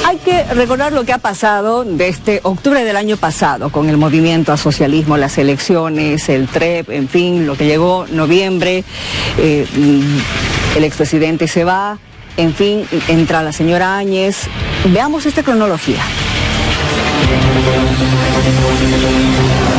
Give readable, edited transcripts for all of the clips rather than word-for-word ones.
Hay que recordar lo que ha pasado desde octubre del año pasado con el movimiento al socialismo, las elecciones, el TREP, en fin, lo que llegó noviembre, el expresidente se va, en fin, entra la señora Áñez. Veamos esta cronología.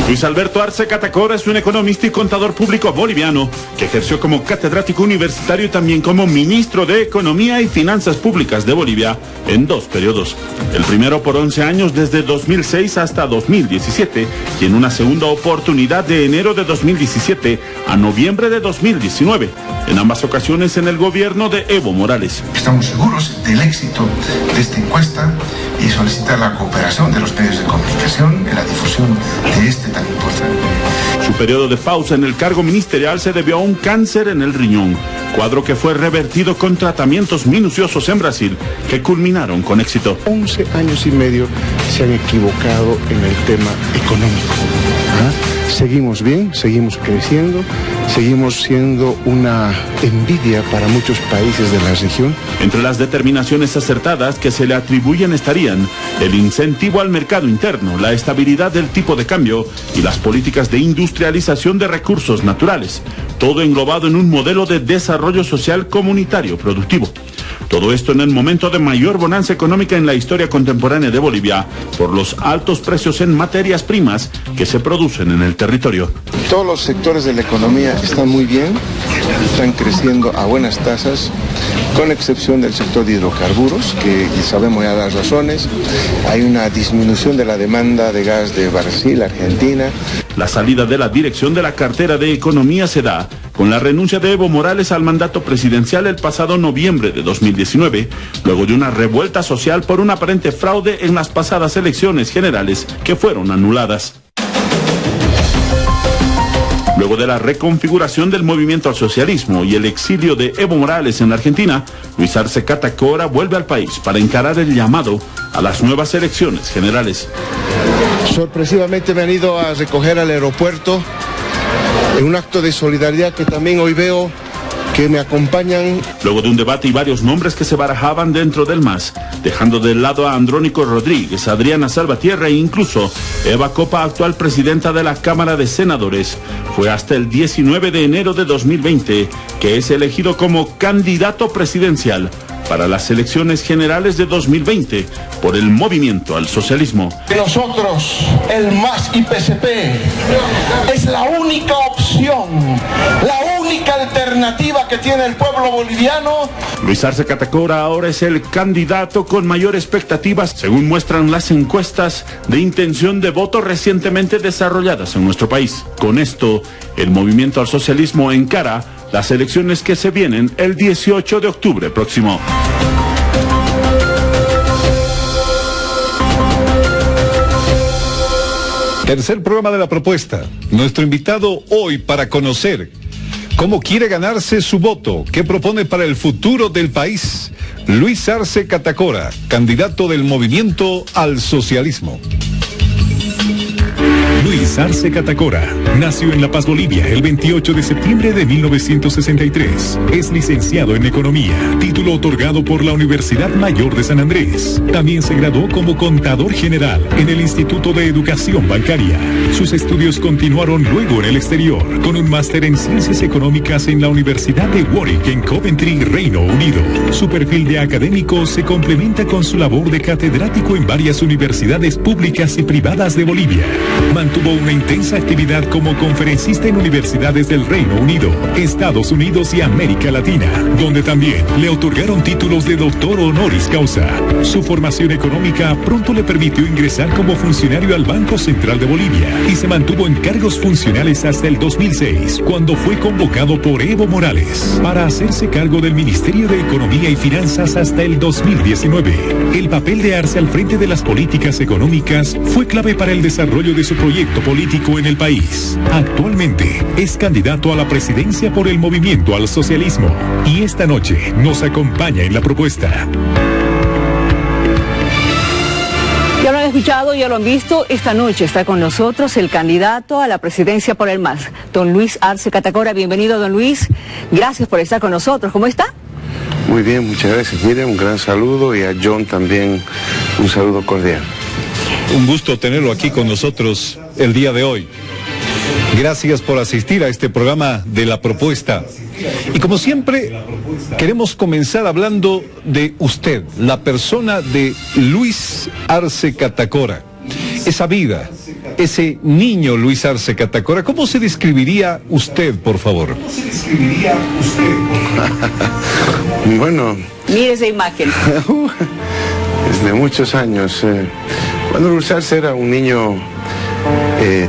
Luis Alberto Arce Catacora es un economista y contador público boliviano que ejerció como catedrático universitario y también como ministro de Economía y Finanzas Públicas de Bolivia en 2 periodos. El primero por 11 años desde 2006 hasta 2017 y en una segunda oportunidad de enero de 2017 a noviembre de 2019, en ambas ocasiones en el gobierno de Evo Morales. Estamos seguros del éxito de esta encuesta y solicitar la cooperación de los medios de comunicación en la difusión de este tan importante. Su periodo de pausa en el cargo ministerial se debió a un cáncer en el riñón, cuadro que fue revertido con tratamientos minuciosos en Brasil que culminaron con éxito. 11 años y medio se han equivocado en el tema económico. Seguimos bien, seguimos creciendo, seguimos siendo una envidia para muchos países de la región. Entre las determinaciones acertadas que se le atribuyen estarían el incentivo al mercado interno, la estabilidad del tipo de cambio y las políticas de industrialización de recursos naturales, todo englobado en un modelo de desarrollo social comunitario productivo. Todo esto en el momento de mayor bonanza económica en la historia contemporánea de Bolivia, por los altos precios en materias primas que se producen en el territorio. Todos los sectores de la economía están muy bien, están creciendo a buenas tasas, con excepción del sector de hidrocarburos, que sabemos ya las razones. Hay una disminución de la demanda de gas de Brasil, Argentina. La salida de la dirección de la cartera de Economía se da con la renuncia de Evo Morales al mandato presidencial el pasado noviembre de 2019, luego de una revuelta social por un aparente fraude en las pasadas elecciones generales que fueron anuladas. Luego de la reconfiguración del movimiento al socialismo y el exilio de Evo Morales en la Argentina, Luis Arce Catacora vuelve al país para encarar el llamado a las nuevas elecciones generales. Sorpresivamente me han ido a recoger al aeropuerto en un acto de solidaridad que también hoy veo que me acompañan. Luego de un debate y varios nombres que se barajaban dentro del MAS, dejando de lado a Andrónico Rodríguez, Adriana Salvatierra e incluso Eva Copa, actual presidenta de la Cámara de Senadores, fue hasta el 19 de enero de 2020 que es elegido como candidato presidencial para las elecciones generales de 2020 por el movimiento al socialismo. Nosotros, el MAS y PSP, es la única opción, la única alternativa que tiene el pueblo boliviano. Luis Arce Catacora ahora es el candidato con mayor expectativas, según muestran las encuestas de intención de voto recientemente desarrolladas en nuestro país. Con esto, el movimiento al socialismo encara las elecciones que se vienen el 18 de octubre próximo. Tercer programa de la propuesta. Nuestro invitado hoy para conocer cómo quiere ganarse su voto, qué propone para el futuro del país. Luis Arce Catacora, candidato del movimiento al socialismo. Luis Arce Catacora nació en La Paz, Bolivia, el 28 de septiembre de 1963. Es licenciado en Economía, título otorgado por la Universidad Mayor de San Andrés. También se graduó como contador general en el Instituto de Educación Bancaria. Sus estudios continuaron luego en el exterior, con un máster en Ciencias Económicas en la Universidad de Warwick en Coventry, Reino Unido. Su perfil de académico se complementa con su labor de catedrático en varias universidades públicas y privadas de Bolivia. Mantuvo una intensa actividad como conferencista en universidades del Reino Unido, Estados Unidos y América Latina, donde también le otorgaron títulos de doctor honoris causa. Su formación económica pronto le permitió ingresar como funcionario al Banco Central de Bolivia y se mantuvo en cargos funcionales hasta el 2006, cuando fue convocado por Evo Morales para hacerse cargo del Ministerio de Economía y Finanzas hasta el 2019. El papel de Arce al frente de las políticas económicas fue clave para el desarrollo de su proyecto político en el país. Actualmente es candidato a la presidencia por el movimiento al socialismo y esta noche nos acompaña en la propuesta. Ya lo han escuchado, ya lo han visto. Esta noche está con nosotros el candidato a la presidencia por el MAS, don Luis Arce Catacora. Bienvenido, don Luis. Gracias por estar con nosotros. ¿Cómo está? Muy bien, muchas gracias. Mire, un gran saludo y a John también un saludo cordial. Un gusto tenerlo aquí con nosotros el día de hoy. Gracias por asistir a este programa de La Propuesta. Y como siempre, queremos comenzar hablando de usted, la persona de Luis Arce Catacora. Esa vida, ese niño Luis Arce Catacora, ¿cómo se describiría usted, por favor? ¿Cómo se describiría usted? Bueno... Mire esa imagen. Desde muchos años. Bueno, Luis Arce era un niño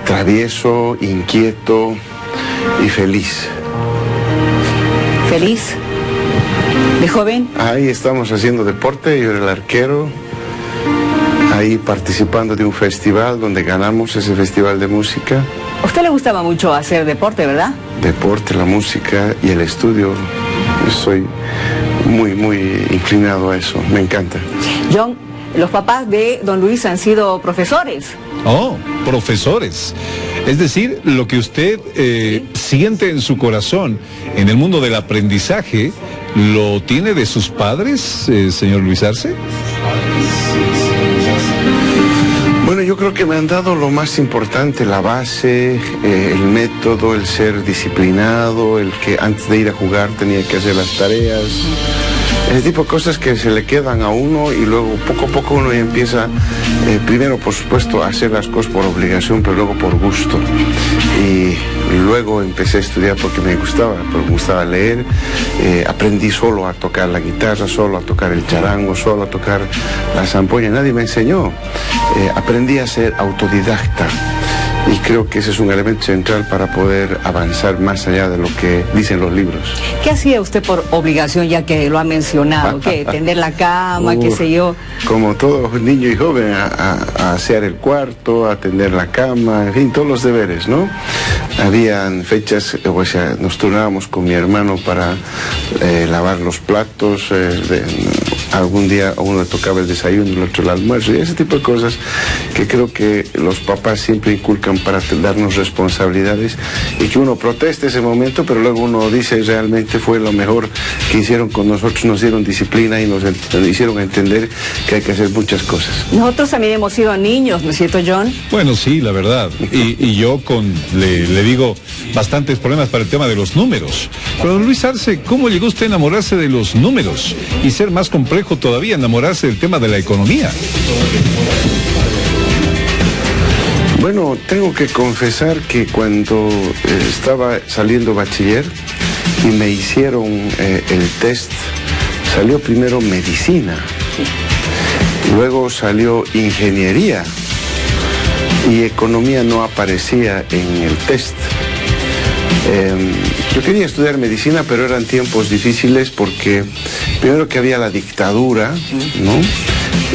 travieso, inquieto y feliz. ¿Feliz? ¿De joven? Ahí estamos haciendo deporte, yo era el arquero, ahí participando de un festival donde ganamos ese festival de música. ¿A usted le gustaba mucho hacer deporte, verdad? Deporte, la música y el estudio. Yo soy muy inclinado a eso, me encanta. John, los papás de don Luis han sido profesores. Oh, profesores. Es decir, lo que usted siente en su corazón en el mundo del aprendizaje, ¿lo tiene de sus padres, señor Luis Arce? Bueno, yo creo que me han dado lo más importante, la base, el método, el ser disciplinado, el que antes de ir a jugar tenía que hacer las tareas. Ese tipo de cosas que se le quedan a uno y luego poco a poco uno ya empieza, primero por supuesto a hacer las cosas por obligación, pero luego por gusto. Y luego empecé a estudiar porque me gustaba leer, aprendí solo a tocar la guitarra, solo a tocar el charango, solo a tocar la zampoña, nadie me enseñó. Aprendí a ser autodidacta. Y creo que ese es un elemento central para poder avanzar más allá de lo que dicen los libros. ¿Qué hacía usted por obligación, ya que lo ha mencionado? ¿Qué? ¿Tender la cama, qué sé yo? Como todo niño y joven, a asear el cuarto, a tender la cama, en fin, todos los deberes, ¿no? Habían fechas, o sea, nos turnábamos con mi hermano para lavar los platos, algún día a uno le tocaba el desayuno, el otro el almuerzo, y ese tipo de cosas que creo que los papás siempre inculcan para darnos responsabilidades y que uno proteste ese momento, pero luego uno dice realmente fue lo mejor que hicieron con nosotros, nos dieron disciplina y nos hicieron entender que hay que hacer muchas cosas. Nosotros también hemos sido niños, ¿no es cierto, John? Bueno, sí, la verdad. Y yo le digo bastantes problemas para el tema de los números. Pero don Luis Arce, ¿cómo llegó usted a enamorarse de los números? Y ser más complejo todavía, enamorarse del tema de la economía. Bueno, tengo que confesar que cuando estaba saliendo bachiller y me hicieron el test, salió primero medicina, luego salió ingeniería y economía no aparecía en el test. Yo quería estudiar medicina, pero eran tiempos difíciles porque primero que había la dictadura, ¿no?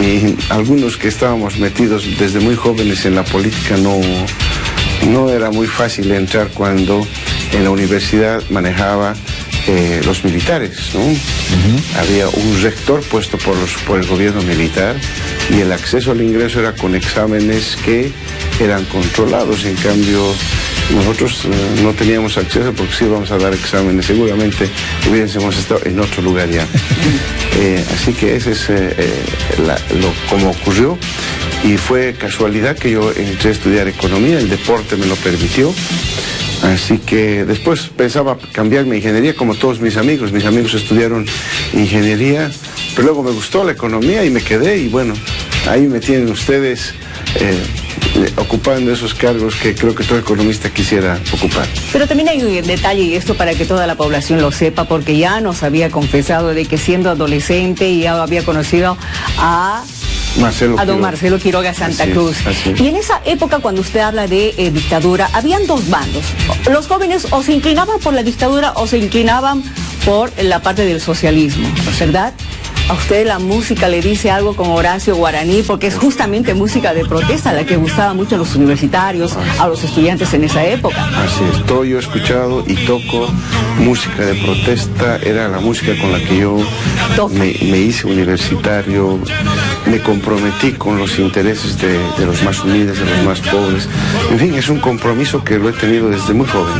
Y algunos que estábamos metidos desde muy jóvenes en la política no era muy fácil entrar cuando en la universidad manejaba los militares, ¿no? Había un rector puesto por el gobierno militar y el acceso al ingreso era con exámenes que eran controlados. En cambio, nosotros no teníamos acceso porque sí íbamos a dar exámenes, seguramente hubiésemos estado en otro lugar ya. Así que ese es como ocurrió, y fue casualidad que yo entré a estudiar economía, el deporte me lo permitió. Así que después pensaba cambiarme a ingeniería como todos mis amigos estudiaron ingeniería, pero luego me gustó la economía y me quedé, y bueno, ahí me tienen ustedes ocupando esos cargos que creo que todo economista quisiera ocupar. Pero también hay un detalle, y esto para que toda la población lo sepa, porque ya nos había confesado de que siendo adolescente ya había conocido a don Marcelo Quiroga Santa Cruz. Y en esa época, cuando usted habla de dictadura, habían dos bandos. Los jóvenes o se inclinaban por la dictadura o se inclinaban por la parte del socialismo, ¿verdad? a usted la música le dice algo como Horacio Guaraní, porque es justamente música de protesta la que gustaba mucho a los universitarios, a los estudiantes en esa época. Así es, todo yo he escuchado y toco música de protesta, era la música con la que yo me hice universitario, me comprometí con los intereses de los más humildes, de los más pobres. En fin, es un compromiso que lo he tenido desde muy joven.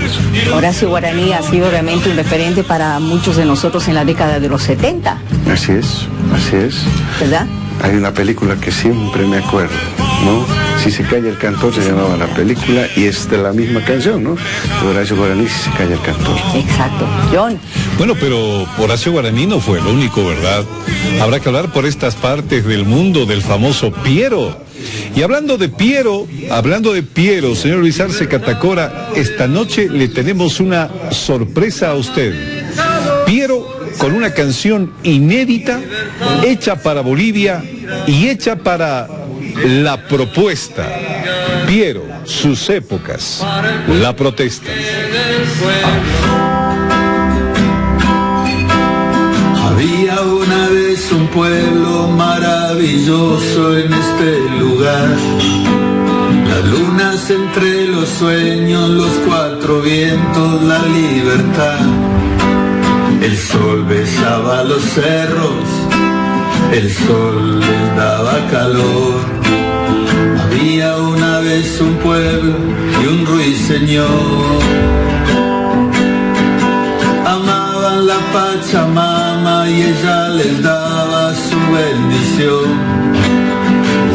Horacio Guaraní ha sido realmente un referente para muchos de nosotros en la década de los 70. Así es, así es. ¿Verdad? Hay una película que siempre me acuerdo, ¿no? Si se calla el cantor, se llamaba la película, y es de la misma canción, ¿no? De Horacio Guaraní, Si se calla el cantor. Exacto. John. Bueno, pero Horacio Guaraní no fue el único, ¿verdad? Habrá que hablar por estas partes del mundo del famoso Piero. Y hablando de Piero, señor Luis Arce Catacora, esta noche le tenemos una sorpresa a usted. Piero con una canción inédita, hecha para Bolivia y hecha para la propuesta. Piero, sus épocas, la protesta. Había una vez un pueblo maravilloso en este lugar. Las lunas entre los sueños, los cuatro vientos, la libertad. El sol besaba los cerros, el sol les daba calor. Había una vez un pueblo y un ruiseñor. Amaban la Pachamama y ella les daba su bendición.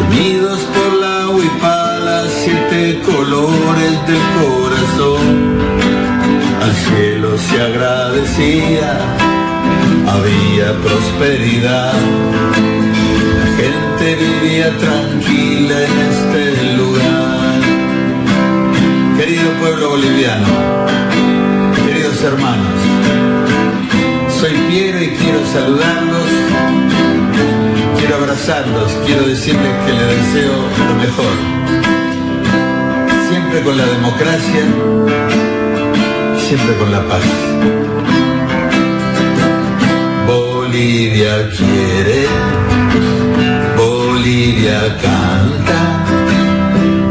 Unidos por la huipala, 7 colores del corazón. Al cielo se agradecía, había prosperidad. La gente vivía tranquila en este lugar. Querido pueblo boliviano, queridos hermanos, soy Piero y quiero saludarlos, quiero abrazarlos, quiero decirles que les deseo lo mejor. Siempre con la democracia, siempre con la paz. Bolivia quiere, Bolivia canta,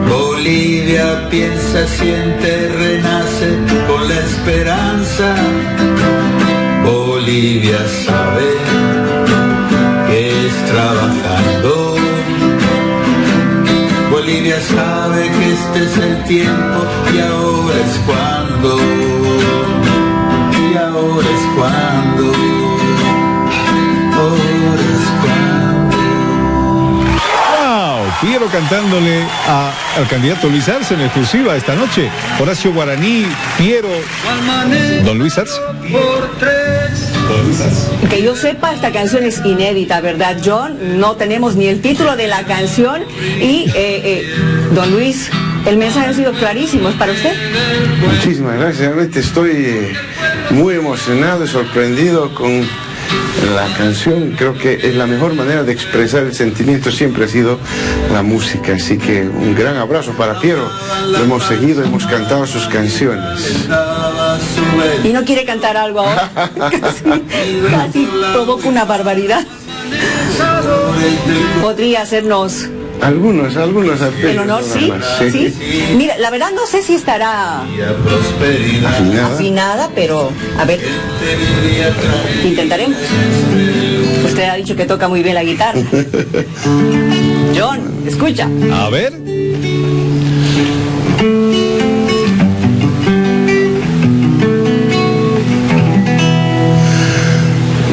Bolivia piensa, siente, renace con la esperanza. Bolivia sabe que es trabajando. Bolivia sabe que este es el tiempo y ahora es cuando. Y ahora es cuando. Ahora es cuando. ¡Wow! Piero cantándole al candidato Luis Arce en exclusiva esta noche. Horacio Guaraní, Piero, don Luis Arce. Que yo sepa, esta canción es inédita, ¿verdad, John? No tenemos ni el título de la canción y, don Luis, el mensaje ha sido clarísimo. ¿Es para usted? Muchísimas gracias. Realmente estoy muy emocionado y sorprendido con la canción. Creo que es la mejor manera de expresar el sentimiento, siempre ha sido la música. Así que un gran abrazo para Piero. Lo hemos seguido, hemos cantado sus canciones. ¿Y no quiere cantar algo ahora? casi provoca una barbaridad. ¿Podría hacernos algunos arpegios en honor? Sí, sí. Mira, la verdad no sé si estará afinada, pero a ver, intentaremos. Usted ha dicho que toca muy bien la guitarra. John, escucha. A ver.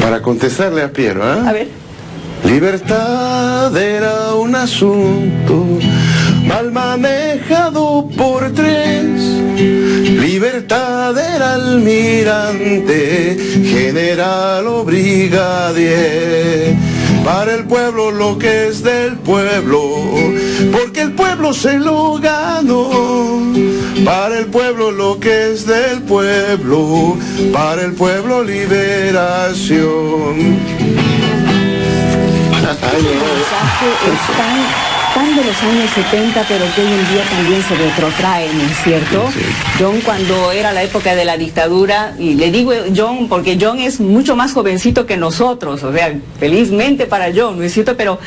Para contestarle a Piero, ¿eh? A ver. Libertad era un asunto mal manejado por 3. Libertad era almirante, general o brigadier. Para el pueblo lo que es del pueblo, porque el pueblo se lo ganó. Para el pueblo lo que es del pueblo, para el pueblo liberación. El mensaje es tan tan de los años 70, pero que hoy en día también se retrotrae, ¿no es cierto? Sí. John, cuando era la época de la dictadura, y le digo John porque John es mucho más jovencito que nosotros, o sea, felizmente para John, ¿no es cierto? Pero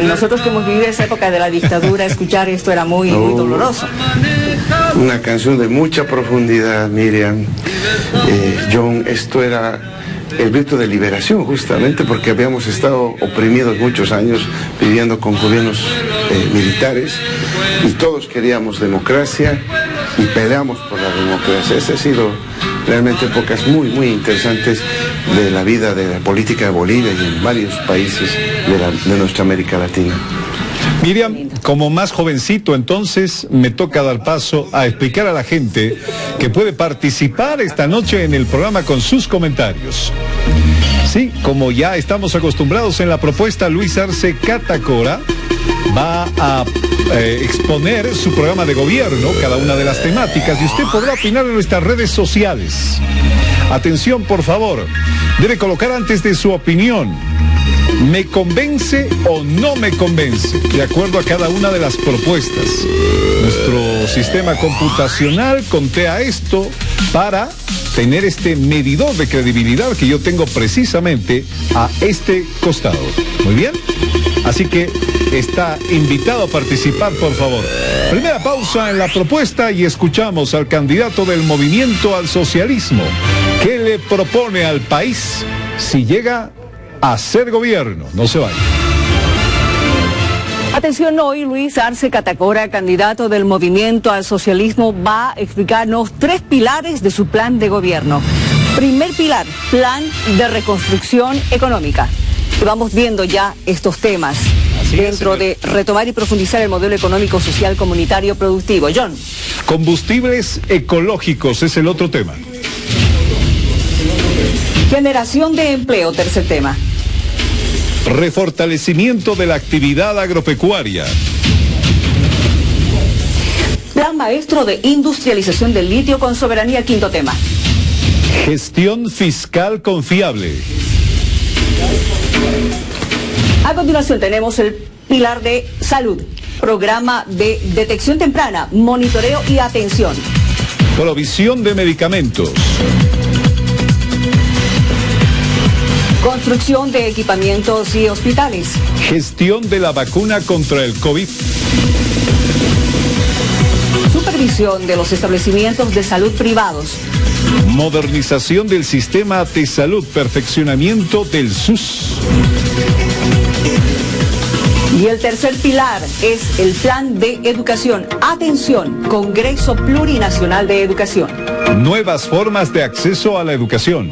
nosotros que hemos vivido esa época de la dictadura, escuchar esto era muy doloroso. Una canción de mucha profundidad, Miriam. John, esto era el grito de liberación, justamente porque habíamos estado oprimidos muchos años viviendo con gobiernos militares y todos queríamos democracia y peleamos por la democracia. Estas han sido realmente épocas muy, muy interesantes de la vida de la política de Bolivia y en varios países de nuestra América Latina. Miriam, como más jovencito, entonces me toca dar paso a explicar a la gente que puede participar esta noche en el programa con sus comentarios. Sí, como ya estamos acostumbrados en la propuesta, Luis Arce Catacora va a exponer su programa de gobierno, cada una de las temáticas, y usted podrá opinar en nuestras redes sociales. Atención, por favor, debe colocar antes de su opinión: ¿me convence o no me convence? De acuerdo a cada una de las propuestas. Nuestro sistema computacional contea esto para tener este medidor de credibilidad que yo tengo precisamente a este costado. Muy bien. Así que está invitado a participar, por favor. Primera pausa en la propuesta y escuchamos al candidato del Movimiento al Socialismo. ¿Qué le propone al país si llega a ser gobierno? No se vaya. Atención, hoy Luis Arce Catacora, candidato del Movimiento al Socialismo, va a explicarnos 3 pilares de su plan de gobierno. Primer pilar, plan de reconstrucción económica. Y vamos viendo ya estos temas dentro de retomar y profundizar el modelo económico, social, comunitario, productivo. John. Combustibles ecológicos es el otro tema. Generación de empleo, tercer tema. Refortalecimiento de la actividad agropecuaria. Plan maestro de industrialización del litio con soberanía, quinto tema. Gestión fiscal confiable. A continuación tenemos el pilar de salud. Programa de detección temprana, monitoreo y atención. Provisión de medicamentos. Construcción de equipamientos y hospitales. Gestión de la vacuna contra el COVID. Supervisión de los establecimientos de salud privados. Modernización del sistema de salud, perfeccionamiento del SUS. Y el tercer pilar es el plan de educación. Atención, Congreso Plurinacional de Educación. Nuevas formas de acceso a la educación.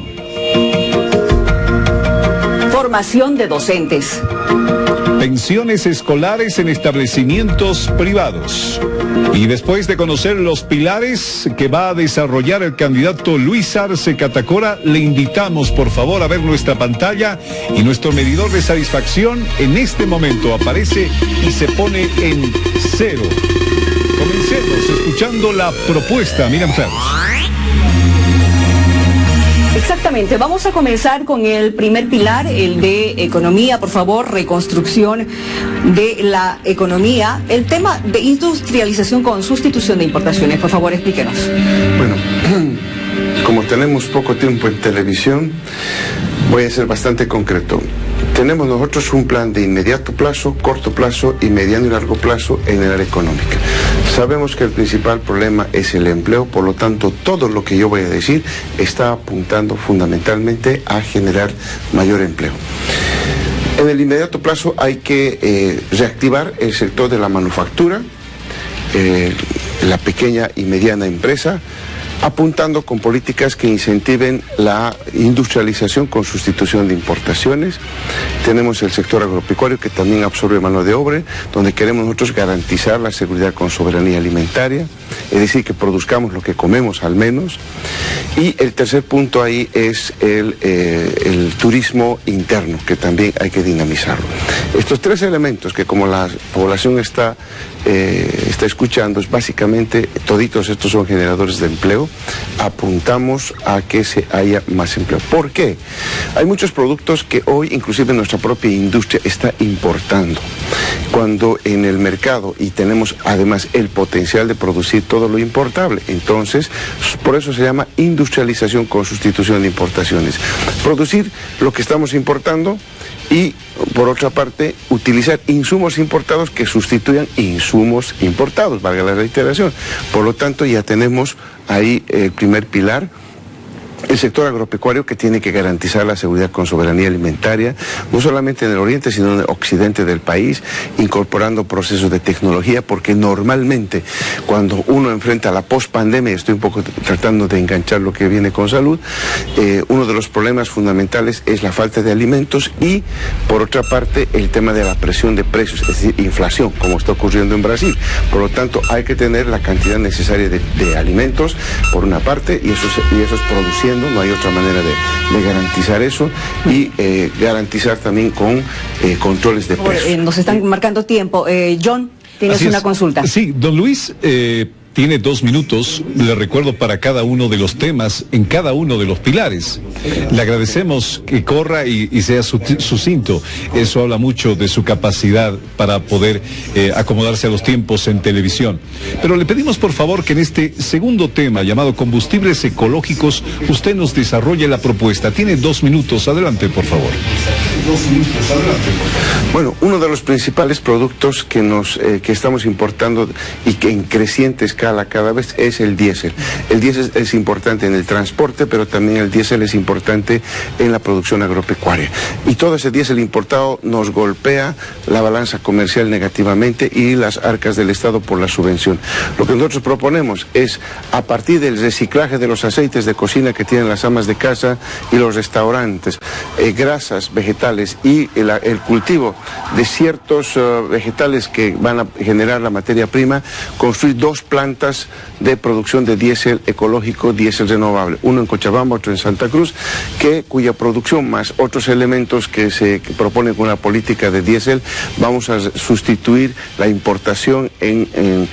Formación de docentes. Pensiones escolares en establecimientos privados. Y después de conocer los pilares que va a desarrollar el candidato Luis Arce Catacora, le invitamos por favor a ver nuestra pantalla y nuestro medidor de satisfacción en este momento aparece y se pone en 0. Comencemos escuchando la propuesta. Miriam Claros. Exactamente, vamos a comenzar con el primer pilar, el de economía, por favor, reconstrucción de la economía, el tema de industrialización con sustitución de importaciones, por favor, explíquenos. Bueno, como tenemos poco tiempo en televisión, voy a ser bastante concreto. Tenemos nosotros un plan de inmediato plazo, corto plazo y mediano y largo plazo en el área económica. Sabemos que el principal problema es el empleo, por lo tanto todo lo que yo voy a decir está apuntando fundamentalmente a generar mayor empleo. En el inmediato plazo hay que reactivar el sector de la manufactura, la pequeña y mediana empresa, apuntando con políticas que incentiven la industrialización con sustitución de importaciones. Tenemos el sector agropecuario que también absorbe mano de obra, donde queremos nosotros garantizar la seguridad con soberanía alimentaria, es decir, que produzcamos lo que comemos al menos. Y el tercer punto ahí es el turismo interno, que también hay que dinamizarlo. Estos 3 elementos que, como la población está escuchando, es básicamente, toditos estos son generadores de empleo, apuntamos a que haya más empleo. ¿Por qué? Hay muchos productos que hoy, inclusive nuestra propia industria, está importando. cuando en el mercado y tenemos además el potencial de producir todo lo importable. Entonces, por eso se llama industrialización con sustitución de importaciones. Producir lo que estamos importando y, por otra parte, utilizar insumos importados que sustituyan insumos importados, valga la reiteración. Por lo tanto, ya tenemos ahí el primer pilar. El sector agropecuario, que tiene que garantizar la seguridad con soberanía alimentaria, no solamente en el oriente, sino en el occidente del país, incorporando procesos de tecnología, porque normalmente cuando uno enfrenta la pospandemia, estoy un poco tratando de enganchar lo que viene con salud, uno de los problemas fundamentales es la falta de alimentos y, por otra parte, el tema de la presión de precios, es decir, inflación, como está ocurriendo en Brasil. Por lo tanto, hay que tener la cantidad necesaria de alimentos, por una parte, y eso es produciendo. No hay otra manera de garantizar eso y garantizar también con controles de precios. Nos están marcando tiempo. John, tienes una consulta. Sí, don Luis, tiene 2 minutos, le recuerdo, para cada uno de los temas, en cada uno de los pilares. Le agradecemos que corra y sea sucinto. Eso habla mucho de su capacidad para poder acomodarse a los tiempos en televisión. Pero le pedimos, por favor, que en este segundo tema, llamado combustibles ecológicos, usted nos desarrolle la propuesta. Tiene 2 minutos. Adelante, por favor. 2 minutos. Adelante, por favor. Bueno, uno de los principales productos que estamos importando y que en creciente escala cada vez es el diésel. El diésel es importante en el transporte, pero también el diésel es importante en la producción agropecuaria. Y todo ese diésel importado nos golpea la balanza comercial negativamente y las arcas del Estado por la subvención. Lo que nosotros proponemos es, a partir del reciclaje de los aceites de cocina que tienen las amas de casa y los restaurantes, grasas vegetales y el cultivo de ciertos vegetales que van a generar la materia prima, construir 2 plantas de producción de diésel ecológico, diésel renovable, uno en Cochabamba, otro en Santa Cruz, cuya producción más otros elementos que se proponen con la política de diésel, vamos a sustituir la importación. En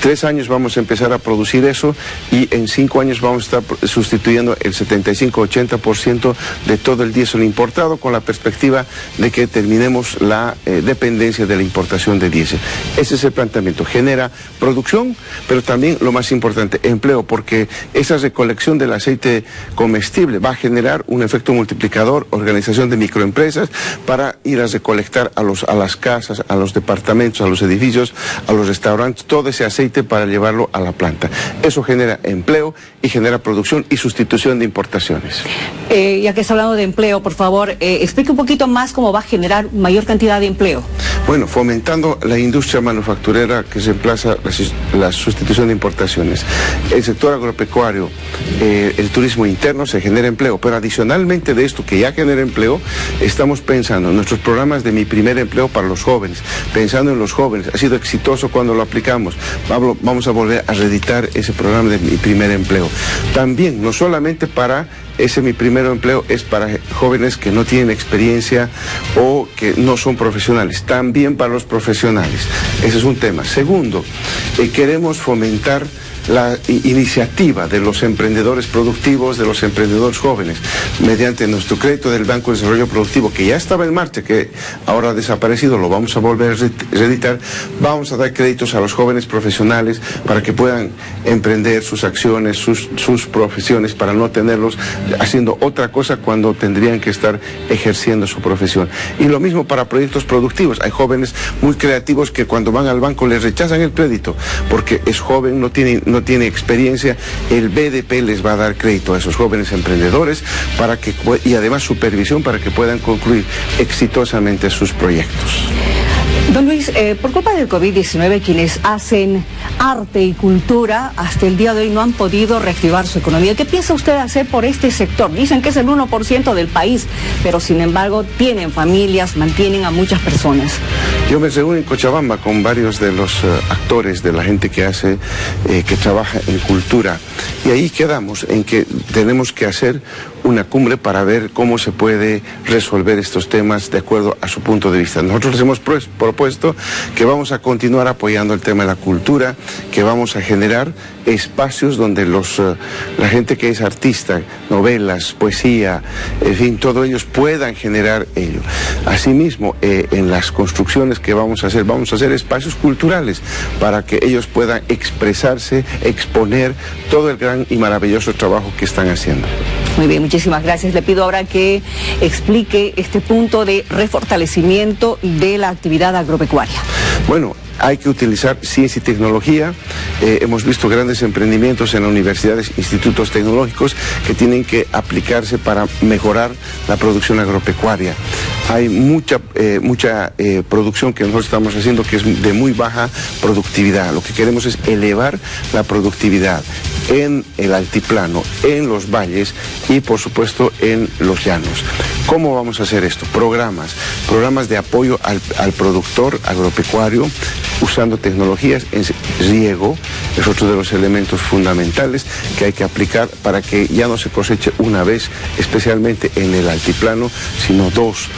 3 años vamos a empezar a producir eso y en 5 años vamos a estar sustituyendo el 75-80% de todo el diésel importado, con la perspectiva de que terminemos la dependencia de la importación de diésel. Ese es el planteamiento. Genera producción, pero también, lo más importante, empleo, porque esa recolección del aceite comestible va a generar un efecto multiplicador, organización de microempresas para ir a recolectar a las casas, a los departamentos, a los edificios, a los restaurantes, todo ese aceite para llevarlo a la planta. Eso genera empleo y genera producción y sustitución de importaciones. Ya que está hablando de empleo, por favor, explique un poquito más cómo va a generar mayor cantidad de empleo. Bueno, fomentando la industria manufacturera que reemplaza la sustitución de importaciones. El sector agropecuario, el turismo interno, se genera empleo, pero adicionalmente de esto que ya genera empleo, estamos pensando en nuestros programas de Mi Primer Empleo para los jóvenes, pensando en los jóvenes. Ha sido exitoso cuando lo aplicamos. Vamos a volver a reeditar ese programa de Mi Primer Empleo. También, no solamente para ese Mi Primer Empleo, es para jóvenes que no tienen experiencia o que no son profesionales, también para los profesionales. Ese es un tema. Segundo, queremos fomentar la iniciativa de los emprendedores productivos, de los emprendedores jóvenes, mediante nuestro crédito del Banco de Desarrollo Productivo, que ya estaba en marcha, que ahora ha desaparecido, lo vamos a volver a reeditar. Vamos a dar créditos a los jóvenes profesionales para que puedan emprender sus acciones, sus profesiones, para no tenerlos haciendo otra cosa cuando tendrían que estar ejerciendo su profesión. Y lo mismo para proyectos productivos. Hay jóvenes muy creativos que cuando van al banco les rechazan el crédito porque es joven, no tiene experiencia. El BDP les va a dar crédito a esos jóvenes emprendedores y además supervisión para que puedan concluir exitosamente sus proyectos. Don Luis, por culpa del COVID-19, quienes hacen arte y cultura hasta el día de hoy no han podido reactivar su economía. ¿Qué piensa usted hacer por este sector? Dicen que es el 1% del país, pero sin embargo tienen familias, mantienen a muchas personas. Yo me reuní en Cochabamba con varios de los actores, de la gente que trabaja en cultura, y ahí quedamos en que tenemos que hacer una cumbre para ver cómo se puede resolver estos temas de acuerdo a su punto de vista. Nosotros les hemos propuesto que vamos a continuar apoyando el tema de la cultura, que vamos a generar espacios donde la gente que es artista, novelas, poesía, en fin, todos ellos puedan generar ello. Asimismo, en las construcciones que vamos a hacer espacios culturales para que ellos puedan expresarse, exponer todo el gran y maravilloso trabajo que están haciendo. Muy bien, muchísimas gracias. Le pido ahora que explique este punto de refortalecimiento de la actividad agropecuaria. Bueno, hay que utilizar ciencia y tecnología. Hemos visto grandes emprendimientos en las universidades, institutos tecnológicos que tienen que aplicarse para mejorar la producción agropecuaria. Hay mucha producción que nosotros estamos haciendo que es de muy baja productividad. Lo que queremos es elevar la productividad en el altiplano, en los valles y por supuesto en los llanos. ¿Cómo vamos a hacer esto? Programas de apoyo al productor agropecuario usando tecnologías en riego, es otro de los elementos fundamentales que hay que aplicar para que ya no se coseche una vez, especialmente en el altiplano, sino dos,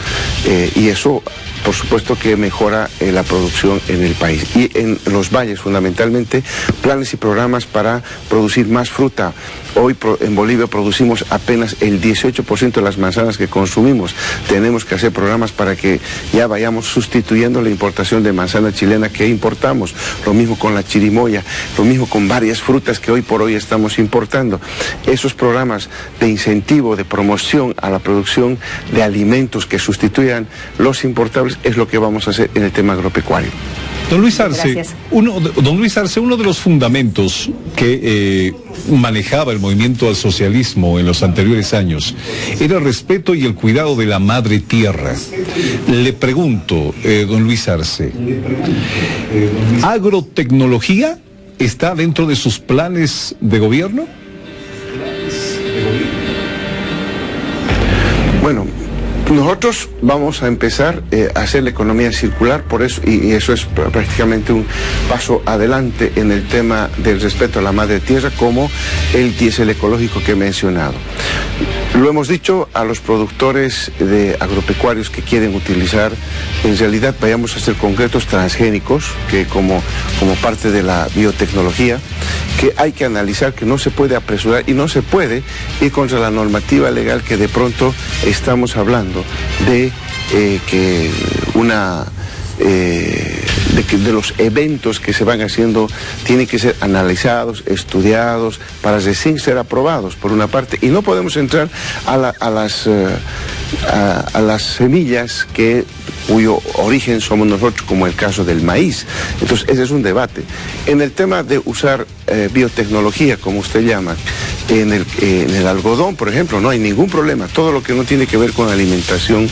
y eso por supuesto que mejora la producción en el país. Y en los valles fundamentalmente, planes y programas para producir más fruta. Hoy en Bolivia producimos apenas el 18% de las manzanas que consumimos. Tenemos que hacer programas para que ya vayamos sustituyendo la importación de manzana chilena que importamos. Lo mismo con la chirimoya, lo mismo con varias frutas que hoy por hoy estamos importando. Esos programas de incentivo, de promoción a la producción de alimentos que sustituyan los importables es lo que vamos a hacer en el tema agropecuario. Don Luis Arce, uno de los fundamentos que manejaba el movimiento al socialismo en los anteriores años era el respeto y el cuidado de la madre tierra. Le pregunto, don Luis Arce, ¿agrotecnología está dentro de sus planes de gobierno? Bueno, nosotros vamos a empezar a hacer la economía circular, por eso, y eso es prácticamente un paso adelante en el tema del respeto a la madre tierra, como el diésel ecológico que he mencionado. Lo hemos dicho a los productores de agropecuarios que quieren utilizar, en realidad vayamos a ser concretos transgénicos, que como parte de la biotecnología, que hay que analizar, que no se puede apresurar y no se puede ir contra la normativa legal que de pronto estamos hablando de de los eventos que se van haciendo tienen que ser analizados, estudiados, para recién ser aprobados, por una parte, y no podemos entrar a las semillas cuyo origen somos nosotros, como el caso del maíz. Entonces, ese es un debate. En el tema de usar biotecnología, como usted llama, en el algodón, por ejemplo, no hay ningún problema. Todo lo que no tiene que ver con alimentación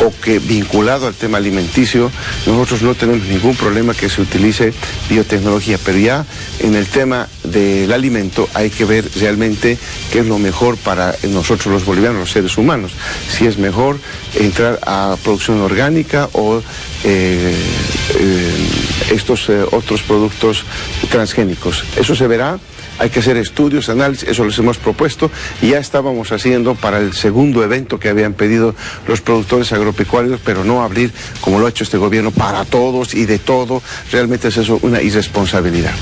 o que vinculado al tema alimenticio, nosotros no tenemos ningún problema que se utilice biotecnología. Pero ya en el tema del alimento hay que ver realmente qué es lo mejor para nosotros los bolivianos, los seres humanos. Si es mejor entrar a producción orgánica o estos otros productos transgénicos. Eso se verá. Hay que hacer estudios, análisis, eso les hemos propuesto y ya estábamos haciendo para el segundo evento que habían pedido los productores agropecuarios, pero no abrir, como lo ha hecho este gobierno, para todos y de todo. Realmente es eso una irresponsabilidad.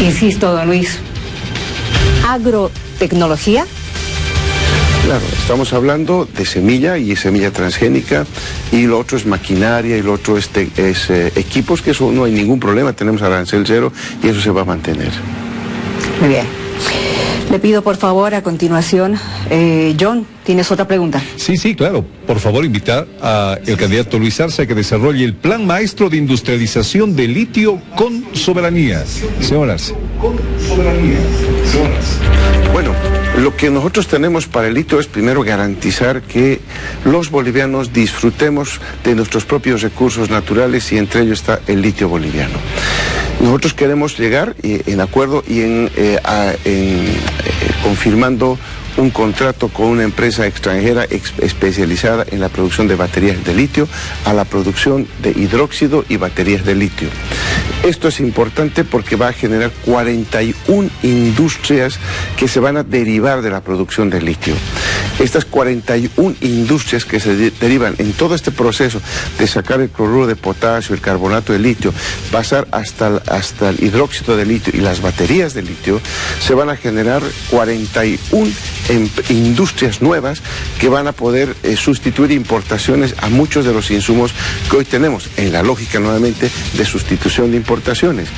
Insisto, don Luis, ¿agrotecnología? Claro, estamos hablando de semilla y semilla transgénica, y lo otro es maquinaria, y lo otro es equipos, que eso no hay ningún problema, tenemos arancel cero y eso se va a mantener. Muy bien. Le pido por favor a continuación, John, ¿tienes otra pregunta? Sí, claro. Por favor, invitar al candidato Luis Arce a que desarrolle el plan maestro de industrialización de litio con soberanía. Señor Arce. Con soberanía. Señor Arce. Bueno, lo que nosotros tenemos para el litio es primero garantizar que los bolivianos disfrutemos de nuestros propios recursos naturales, y entre ellos está el litio boliviano. Nosotros queremos llegar en acuerdo y confirmando un contrato con una empresa extranjera especializada en la producción de baterías de litio, a la producción de hidróxido y baterías de litio. Esto es importante porque va a generar 41 industrias que se van a derivar de la producción de litio. Estas 41 industrias que se derivan en todo este proceso de sacar el cloruro de potasio, el carbonato de litio, pasar hasta el hidróxido de litio y las baterías de litio, se van a generar 41 industrias nuevas que van a poder sustituir importaciones a muchos de los insumos que hoy tenemos, en la lógica nuevamente de sustitución de importaciones,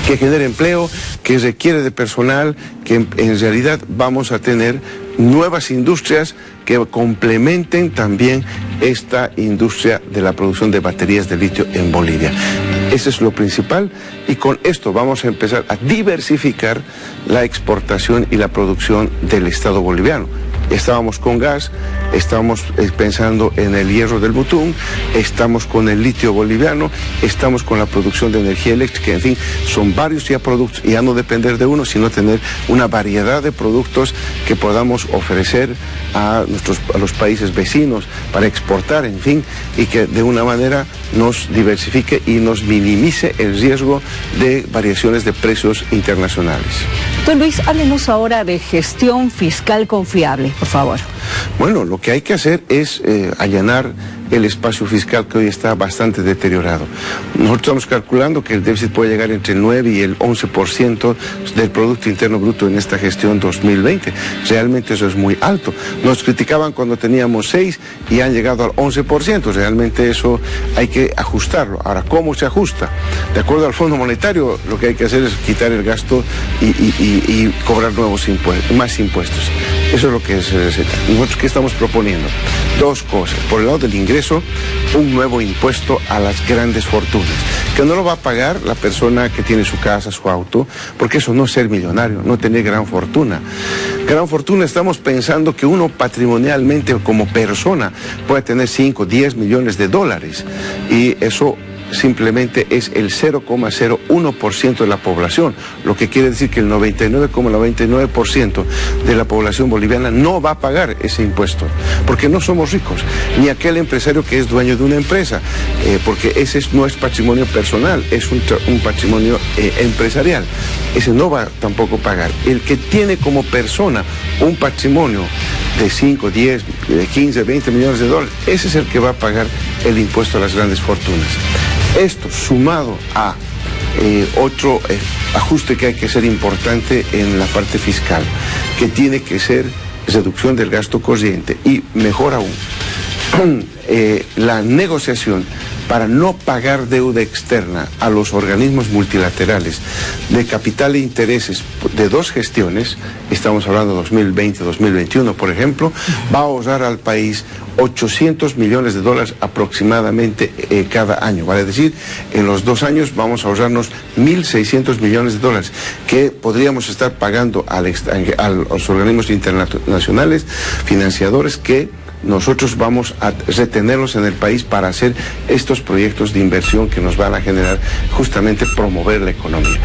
que genera empleo, que requiere de personal, que en realidad vamos a tener nuevas industrias que complementen también esta industria de la producción de baterías de litio en Bolivia. Eso es lo principal, y con esto vamos a empezar a diversificar la exportación y la producción del Estado boliviano. Estábamos con gas, estamos pensando en el hierro del Butún, estamos con el litio boliviano, estamos con la producción de energía eléctrica, en fin, son varios ya productos, y ya no depender de uno, sino tener una variedad de productos que podamos ofrecer a los países vecinos para exportar, en fin, y que de una manera nos diversifique y nos minimice el riesgo de variaciones de precios internacionales. Don Luis, háblenos ahora de gestión fiscal confiable, por favor. Bueno, lo que hay que hacer es allanar el espacio fiscal que hoy está bastante deteriorado. Nosotros estamos calculando que el déficit puede llegar entre el 9 y el 11% del Producto Interno Bruto en esta gestión 2020. Realmente eso es muy alto. Nos criticaban cuando teníamos 6 y han llegado al 11%. Realmente eso hay que ajustarlo. Ahora, ¿cómo se ajusta? De acuerdo al Fondo Monetario, lo que hay que hacer es quitar el gasto y cobrar más impuestos. Eso es lo que se necesita. Nosotros, ¿qué estamos proponiendo? Dos cosas. Por el lado del ingreso, un nuevo impuesto a las grandes fortunas, que no lo va a pagar la persona que tiene su casa, su auto, porque eso no es ser millonario, no tener gran fortuna. Gran fortuna, estamos pensando que uno patrimonialmente como persona puede tener 5, 10 millones de dólares, y eso simplemente es el 0,01% de la población, lo que quiere decir que el 99,99% de la población boliviana no va a pagar ese impuesto, porque no somos ricos, ni aquel empresario que es dueño de una empresa, porque ese no es patrimonio personal, es un patrimonio empresarial, ese no va tampoco a pagar. El que tiene como persona un patrimonio de 5, 10, 15, 20 millones de dólares, ese es el que va a pagar el impuesto a las grandes fortunas. Esto sumado a otro ajuste que hay que ser importante en la parte fiscal, que tiene que ser reducción del gasto corriente, y mejor aún, la negociación para no pagar deuda externa a los organismos multilaterales de capital e intereses de dos gestiones, estamos hablando de 2020-2021, por ejemplo, va a ahorrar al país 800 millones de dólares aproximadamente cada año. Vale decir, en los 2 años vamos a ahorrarnos 1.600 millones de dólares que podríamos estar pagando a los organismos internacionales financiadores, que nosotros vamos a retenerlos en el país para hacer estos proyectos de inversión que nos van a generar justamente promover la economía.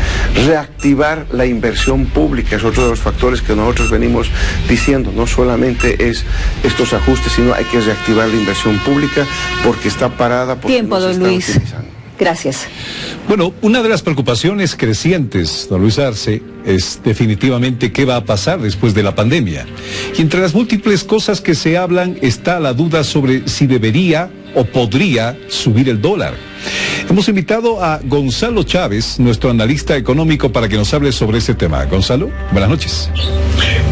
Reactivar la inversión pública es otro de los factores que nosotros venimos diciendo. No solamente es estos ajustes, sino hay que reactivar la inversión pública porque está parada. Tiempo, don Luis. Gracias. Bueno, una de las preocupaciones crecientes, don Luis Arce, es definitivamente qué va a pasar después de la pandemia. Y entre las múltiples cosas que se hablan está la duda sobre si debería o podría subir el dólar. Hemos invitado a Gonzalo Chávez, nuestro analista económico, para que nos hable sobre ese tema. Gonzalo, buenas noches.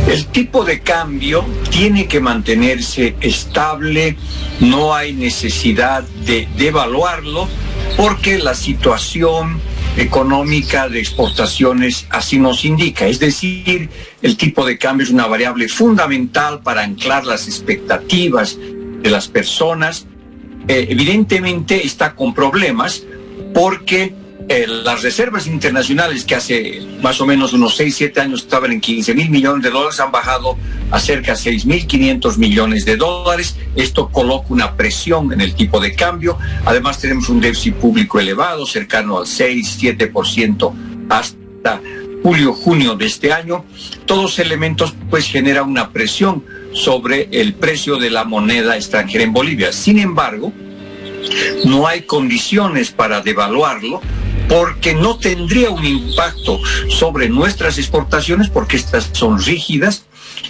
El tipo de cambio tiene que mantenerse estable, no hay necesidad de devaluarlo, porque la situación económica de exportaciones así nos indica. Es decir, el tipo de cambio es una variable fundamental para anclar las expectativas de las personas. Evidentemente está con problemas porque las reservas internacionales, que hace más o menos unos 6-7 años estaban en 15.000 millones de dólares, han bajado a cerca de 6.500 millones de dólares. Esto coloca una presión en el tipo de cambio. Además tenemos un déficit público elevado, cercano al 6-7% hasta julio-junio de este año, todos elementos pues generan una presión sobre el precio de la moneda extranjera en Bolivia. Sin embargo, no hay condiciones para devaluarlo porque no tendría un impacto sobre nuestras exportaciones porque estas son rígidas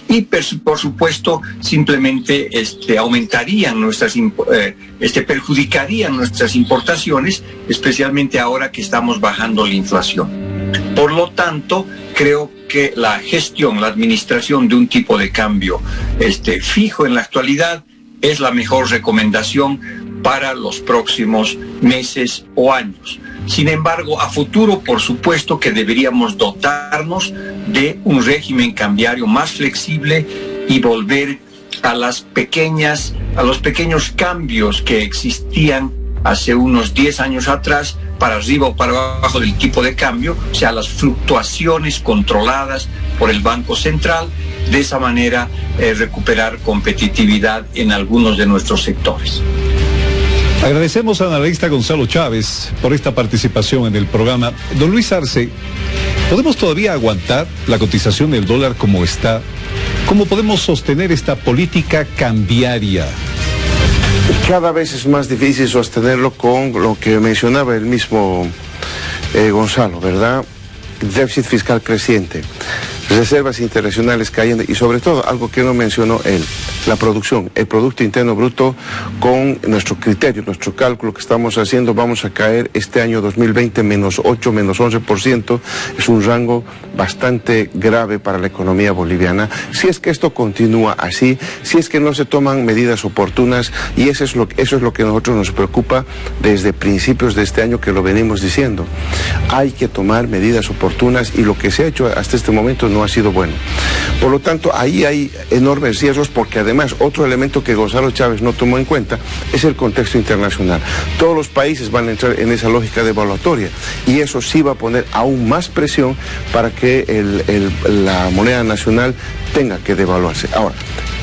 y por supuesto simplemente aumentarían perjudicarían nuestras importaciones, especialmente ahora que estamos bajando la inflación. Por lo tanto, creo que la gestión, la administración de un tipo de cambio fijo en la actualidad es la mejor recomendación para los próximos meses o años. Sin embargo, a futuro, por supuesto que deberíamos dotarnos de un régimen cambiario más flexible y volver a los pequeños cambios que existían hace unos 10 años atrás, para arriba o para abajo del tipo de cambio, o sea, las fluctuaciones controladas por el Banco Central, de esa manera recuperar competitividad en algunos de nuestros sectores. Agradecemos al analista Gonzalo Chávez por esta participación en el programa. Don Luis Arce, ¿podemos todavía aguantar la cotización del dólar como está? ¿Cómo podemos sostener esta política cambiaria? Cada vez es más difícil sostenerlo con lo que mencionaba el mismo Gonzalo, ¿verdad? Déficit fiscal creciente, reservas internacionales cayendo y sobre todo algo que no mencionó él, la producción, el Producto Interno Bruto. Con nuestro criterio, nuestro cálculo que estamos haciendo, vamos a caer este año 2020 menos 8, menos 11%, es un rango bastante grave para la economía boliviana, si es que esto continúa así, si es que no se toman medidas oportunas, y eso es lo que a nosotros nos preocupa desde principios de este año, que lo venimos diciendo. Hay que tomar medidas oportunas y lo que se ha hecho hasta este momento no ha sido bueno. Por lo tanto, ahí hay enormes riesgos, porque además otro elemento que Gonzalo Chávez no tomó en cuenta es el contexto internacional. Todos los países van a entrar en esa lógica devaluatoria y eso sí va a poner aún más presión para que la moneda nacional tenga que devaluarse. Ahora,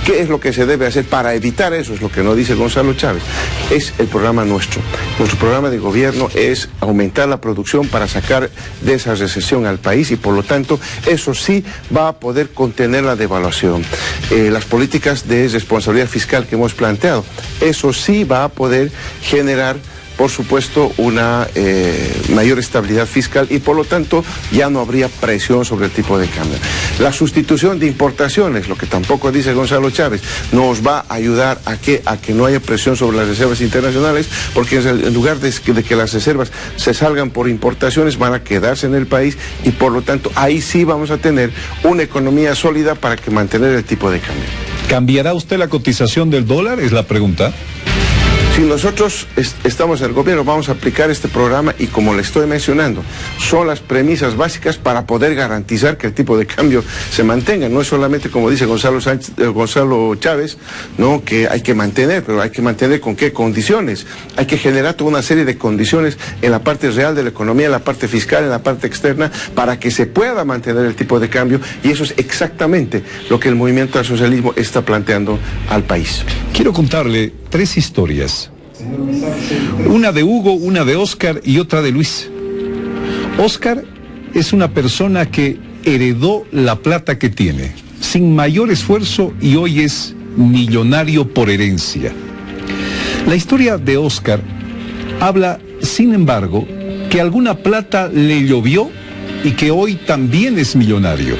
¿qué es lo que se debe hacer para evitar eso? Es lo que no dice Gonzalo Chávez. Es el programa nuestro. Nuestro programa de gobierno es aumentar la producción para sacar de esa recesión al país y por lo tanto eso sí va a poder contener la devaluación. Las políticas de responsabilidad fiscal que hemos planteado, eso sí va a poder generar, por supuesto, una mayor estabilidad fiscal y por lo tanto ya no habría presión sobre el tipo de cambio. La sustitución de importaciones, lo que tampoco dice Gonzalo Chávez, nos va a ayudar a que no haya presión sobre las reservas internacionales, porque en lugar de que las reservas se salgan por importaciones, van a quedarse en el país y por lo tanto ahí sí vamos a tener una economía sólida para que mantener el tipo de cambio. ¿Cambiará usted la cotización del dólar? Es la pregunta. Si nosotros estamos en el gobierno, vamos a aplicar este programa y como le estoy mencionando, son las premisas básicas para poder garantizar que el tipo de cambio se mantenga. No es solamente, como dice Gonzalo Chávez, ¿no?, que hay que mantener, pero hay que mantener con qué condiciones. Hay que generar toda una serie de condiciones en la parte real de la economía, en la parte fiscal, en la parte externa, para que se pueda mantener el tipo de cambio y eso es exactamente lo que el movimiento al socialismo está planteando al país. Quiero contarle 3 historias. Una de Hugo, una de Oscar y otra de Luis. Oscar es una persona que heredó la plata que tiene, sin mayor esfuerzo, y hoy es millonario por herencia. La historia de Oscar habla, sin embargo, que alguna plata le llovió y que hoy también es millonario.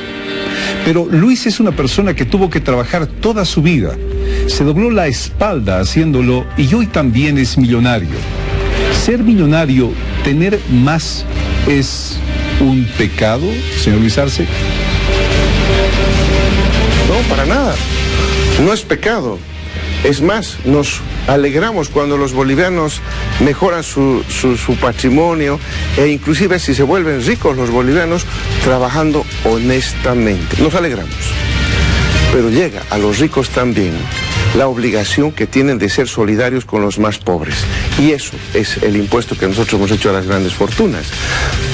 Pero Luis es una persona que tuvo que trabajar toda su vida. Se dobló la espalda haciéndolo y hoy también es millonario. Ser millonario, tener más, ¿es un pecado, señor Luis Arce? No, para nada. No es pecado. Es más, nos alegramos cuando los bolivianos mejoran su patrimonio e inclusive si se vuelven ricos los bolivianos trabajando honestamente. Nos alegramos. Pero llega a los ricos también la obligación que tienen de ser solidarios con los más pobres. Y eso es el impuesto que nosotros hemos hecho a las grandes fortunas.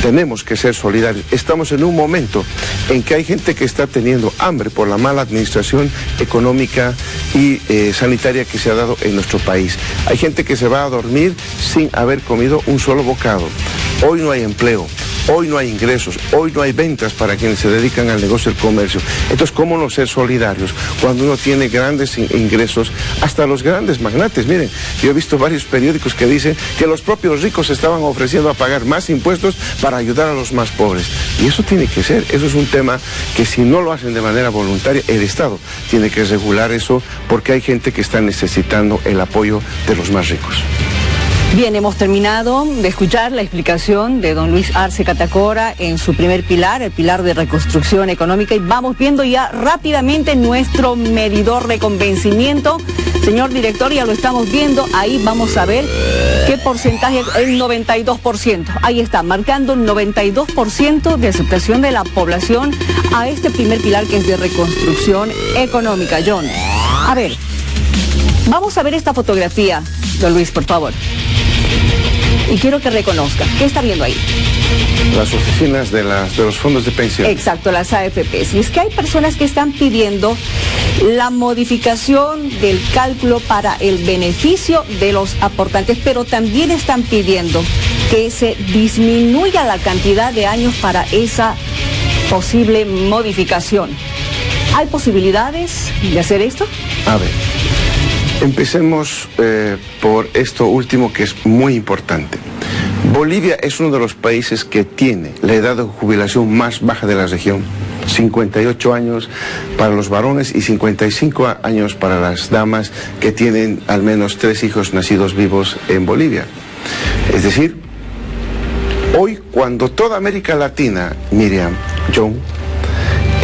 Tenemos que ser solidarios. Estamos en un momento en que hay gente que está teniendo hambre por la mala administración económica y sanitaria que se ha dado en nuestro país. Hay gente que se va a dormir sin haber comido un solo bocado. Hoy no hay empleo. Hoy no hay ingresos, hoy no hay ventas para quienes se dedican al negocio del comercio. Entonces, ¿cómo no ser solidarios cuando uno tiene grandes ingresos? Hasta los grandes magnates, miren, yo he visto varios periódicos que dicen que los propios ricos estaban ofreciendo a pagar más impuestos para ayudar a los más pobres. Y eso tiene que ser, eso es un tema que si no lo hacen de manera voluntaria, el Estado tiene que regular eso porque hay gente que está necesitando el apoyo de los más ricos. Bien, hemos terminado de escuchar la explicación de don Luis Arce Catacora en su primer pilar, el pilar de reconstrucción económica, y vamos viendo ya rápidamente nuestro medidor de convencimiento. Señor director, ya lo estamos viendo, ahí vamos a ver qué porcentaje, el 92%. Ahí está, marcando un 92% de aceptación de la población a este primer pilar que es de reconstrucción económica. John, a ver, vamos a ver esta fotografía, don Luis, por favor. Y quiero que reconozca, ¿qué está viendo ahí? Las oficinas de los fondos de pensión. Exacto, las AFPs. Y es que hay personas que están pidiendo la modificación del cálculo para el beneficio de los aportantes, pero también están pidiendo que se disminuya la cantidad de años para esa posible modificación. ¿Hay posibilidades de hacer esto? A ver. Empecemos por esto último que es muy importante. Bolivia es uno de los países que tiene la edad de jubilación más baja de la región. 58 años para los varones y 55 años para las damas que tienen al menos 3 hijos nacidos vivos en Bolivia. Es decir, hoy cuando toda América Latina, Miriam, John,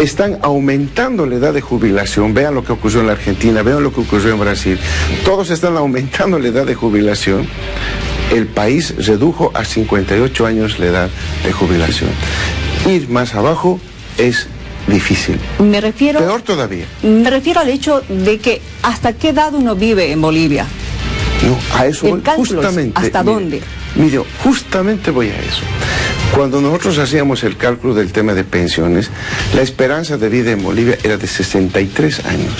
están aumentando la edad de jubilación, vean lo que ocurrió en la Argentina, vean lo que ocurrió en Brasil, todos están aumentando la edad de jubilación, el país redujo a 58 años la edad de jubilación. Ir más abajo es difícil. Peor todavía. Me refiero al hecho de que hasta qué edad uno vive en Bolivia. No, a eso voy justamente. ¿Hasta dónde? Mire, justamente voy a eso. Cuando nosotros hacíamos el cálculo del tema de pensiones, la esperanza de vida en Bolivia era de 63 años.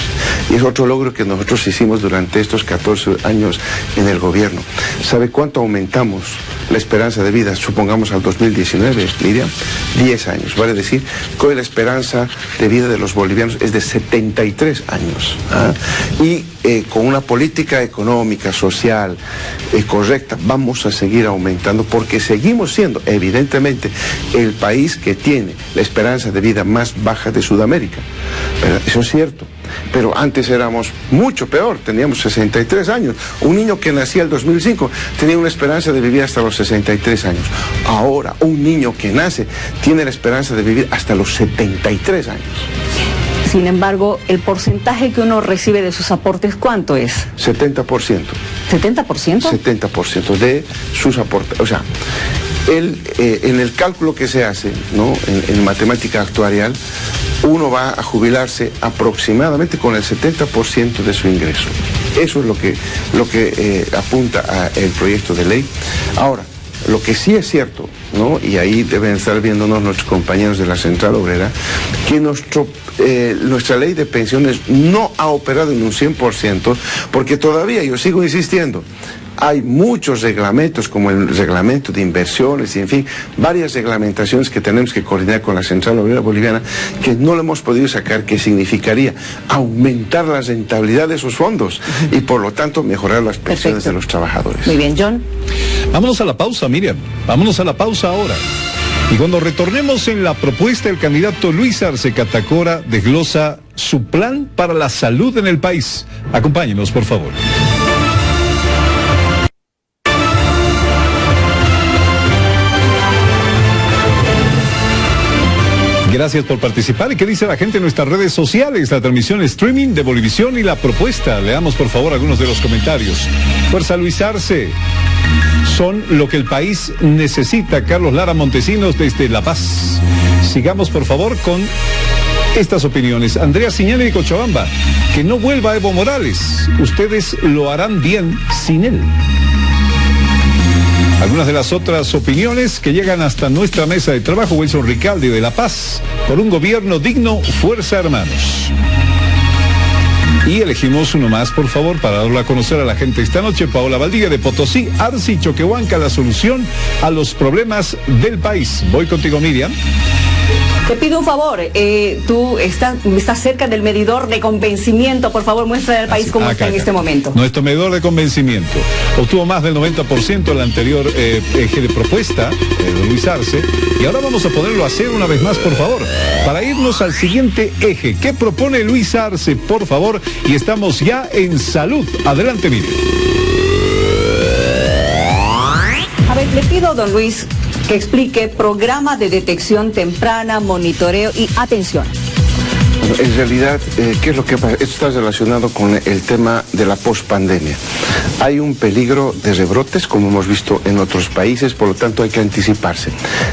Y es otro logro que nosotros hicimos durante estos 14 años en el gobierno. ¿Sabe cuánto aumentamos la esperanza de vida, supongamos al 2019, Miriam? 10 años. Vale decir que hoy la esperanza de vida de los bolivianos es de 73 años. ¿Ah? Y con una política económica, social, correcta, vamos a seguir aumentando porque seguimos siendo, evidentemente, el país que tiene la esperanza de vida más baja de Sudamérica. ¿Verdad? Eso es cierto. Pero antes éramos mucho peor, teníamos 63 años. Un niño que nacía el 2005 tenía una esperanza de vivir hasta los 63 años. Ahora, un niño que nace tiene la esperanza de vivir hasta los 73 años. Sin embargo, el porcentaje que uno recibe de sus aportes, ¿cuánto es? 70%. ¿70%? 70% de sus aportes. O sea, en el cálculo que se hace, ¿no? en matemática actuarial, uno va a jubilarse aproximadamente con el 70% de su ingreso. Eso es lo que apunta el proyecto de ley. Ahora, lo que sí es cierto, ¿no? Y ahí deben estar viéndonos nuestros compañeros de la Central Obrera, que nuestra ley de pensiones no ha operado en un 100%, porque todavía, yo sigo insistiendo, hay muchos reglamentos, como el reglamento de inversiones y, en fin, varias reglamentaciones que tenemos que coordinar con la Central Obrera Boliviana, que no lo hemos podido sacar, que significaría aumentar la rentabilidad de esos fondos y, por lo tanto, mejorar las pensiones de los trabajadores. Muy bien, John. Vámonos a la pausa, Miriam. Vámonos a la pausa ahora. Y cuando retornemos en la propuesta, el candidato Luis Arce Catacora desglosa su plan para la salud en el país. Acompáñenos, por favor. Gracias por participar. ¿Y qué dice la gente en nuestras redes sociales? La transmisión streaming de Bolivisión y la propuesta. Leamos por favor algunos de los comentarios. Fuerza Luis Arce. Son lo que el país necesita. Carlos Lara Montesinos desde La Paz. Sigamos por favor con estas opiniones. Andrea Ciñani de Cochabamba. Que no vuelva Evo Morales. Ustedes lo harán bien sin él. Algunas de las otras opiniones que llegan hasta nuestra mesa de trabajo. Wilson Ricaldi de La Paz. Por un gobierno digno, fuerza hermanos. Y elegimos uno más, por favor, para darlo a conocer a la gente esta noche. Paola Valdivia de Potosí, Arce y Choquehuanca, la solución a los problemas del país. Voy contigo, Miriam. Te pido un favor, tú estás cerca del medidor de convencimiento, por favor muestra al país cómo está en este momento. Nuestro medidor de convencimiento obtuvo más del 90% el anterior eje de propuesta de Luis Arce, y ahora vamos a poderlo hacer una vez más, por favor, para irnos al siguiente eje. ¿Qué propone Luis Arce, por favor? Y estamos ya en salud. Adelante, Miriam. A ver, le pido, don Luis, que explique programa de detección temprana, monitoreo y atención. Bueno, en realidad, ¿qué es lo que pasa? Esto está relacionado con el tema de la pospandemia. Hay un peligro de rebrotes, como hemos visto en otros países, por lo tanto hay que anticiparse.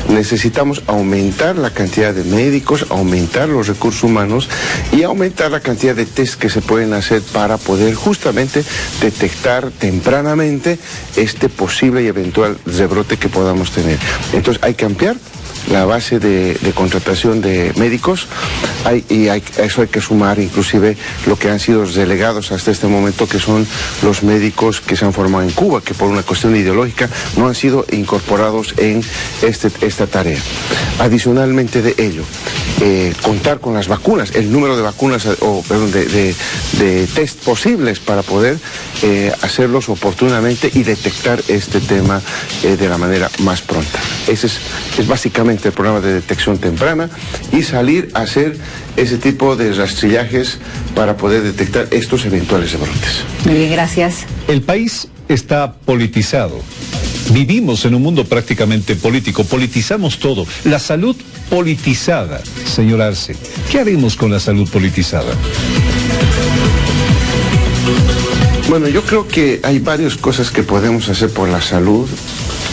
Necesitamos aumentar la cantidad de médicos, aumentar los recursos humanos y aumentar la cantidad de test que se pueden hacer para poder justamente detectar tempranamente este posible y eventual rebrote que podamos tener. Entonces hay que ampliar la base de contratación de médicos, eso hay que sumar inclusive lo que han sido delegados hasta este momento, que son los médicos que se han formado en Cuba, que por una cuestión ideológica no han sido incorporados en esta tarea. Adicionalmente de ello, contar con las vacunas, el número de vacunas, de test posibles para poder hacerlos oportunamente y detectar este tema de la manera más pronta. Ese es básicamente el programa de detección temprana, y salir a hacer ese tipo de rastrillajes para poder detectar estos eventuales rebrotes. Muy bien, gracias. El país está politizado. Vivimos en un mundo prácticamente político, politizamos todo. La salud politizada, señor Arce. ¿Qué haremos con la salud politizada? Bueno, yo creo que hay varias cosas que podemos hacer por la salud,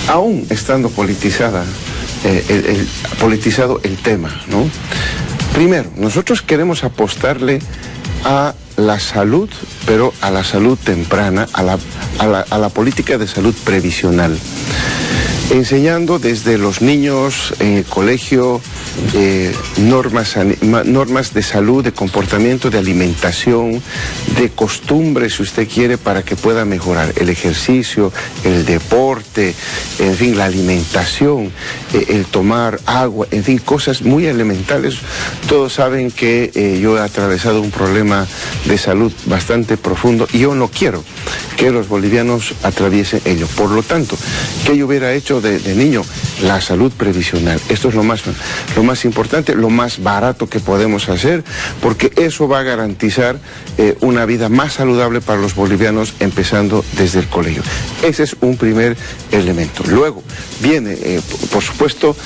aún estando politizado el tema, ¿no? Primero, nosotros queremos apostarle a la salud, pero a la salud temprana, a la política de salud previsional, enseñando desde los niños en el colegio normas de salud, de comportamiento, de alimentación, de costumbre, si usted quiere, para que pueda mejorar el ejercicio, el deporte, en fin, la alimentación, el tomar agua, en fin, cosas muy elementales. Todos saben que yo he atravesado un problema de salud bastante profundo y yo no quiero que los bolivianos atraviesen ello. Por lo tanto, ¿qué yo hubiera hecho de niño? La salud previsional. Esto es lo más importante, lo más barato que podemos hacer, porque eso va a garantizar una vida más saludable para los bolivianos, empezando desde el colegio. Ese es un primer elemento. Luego viene, por supuesto,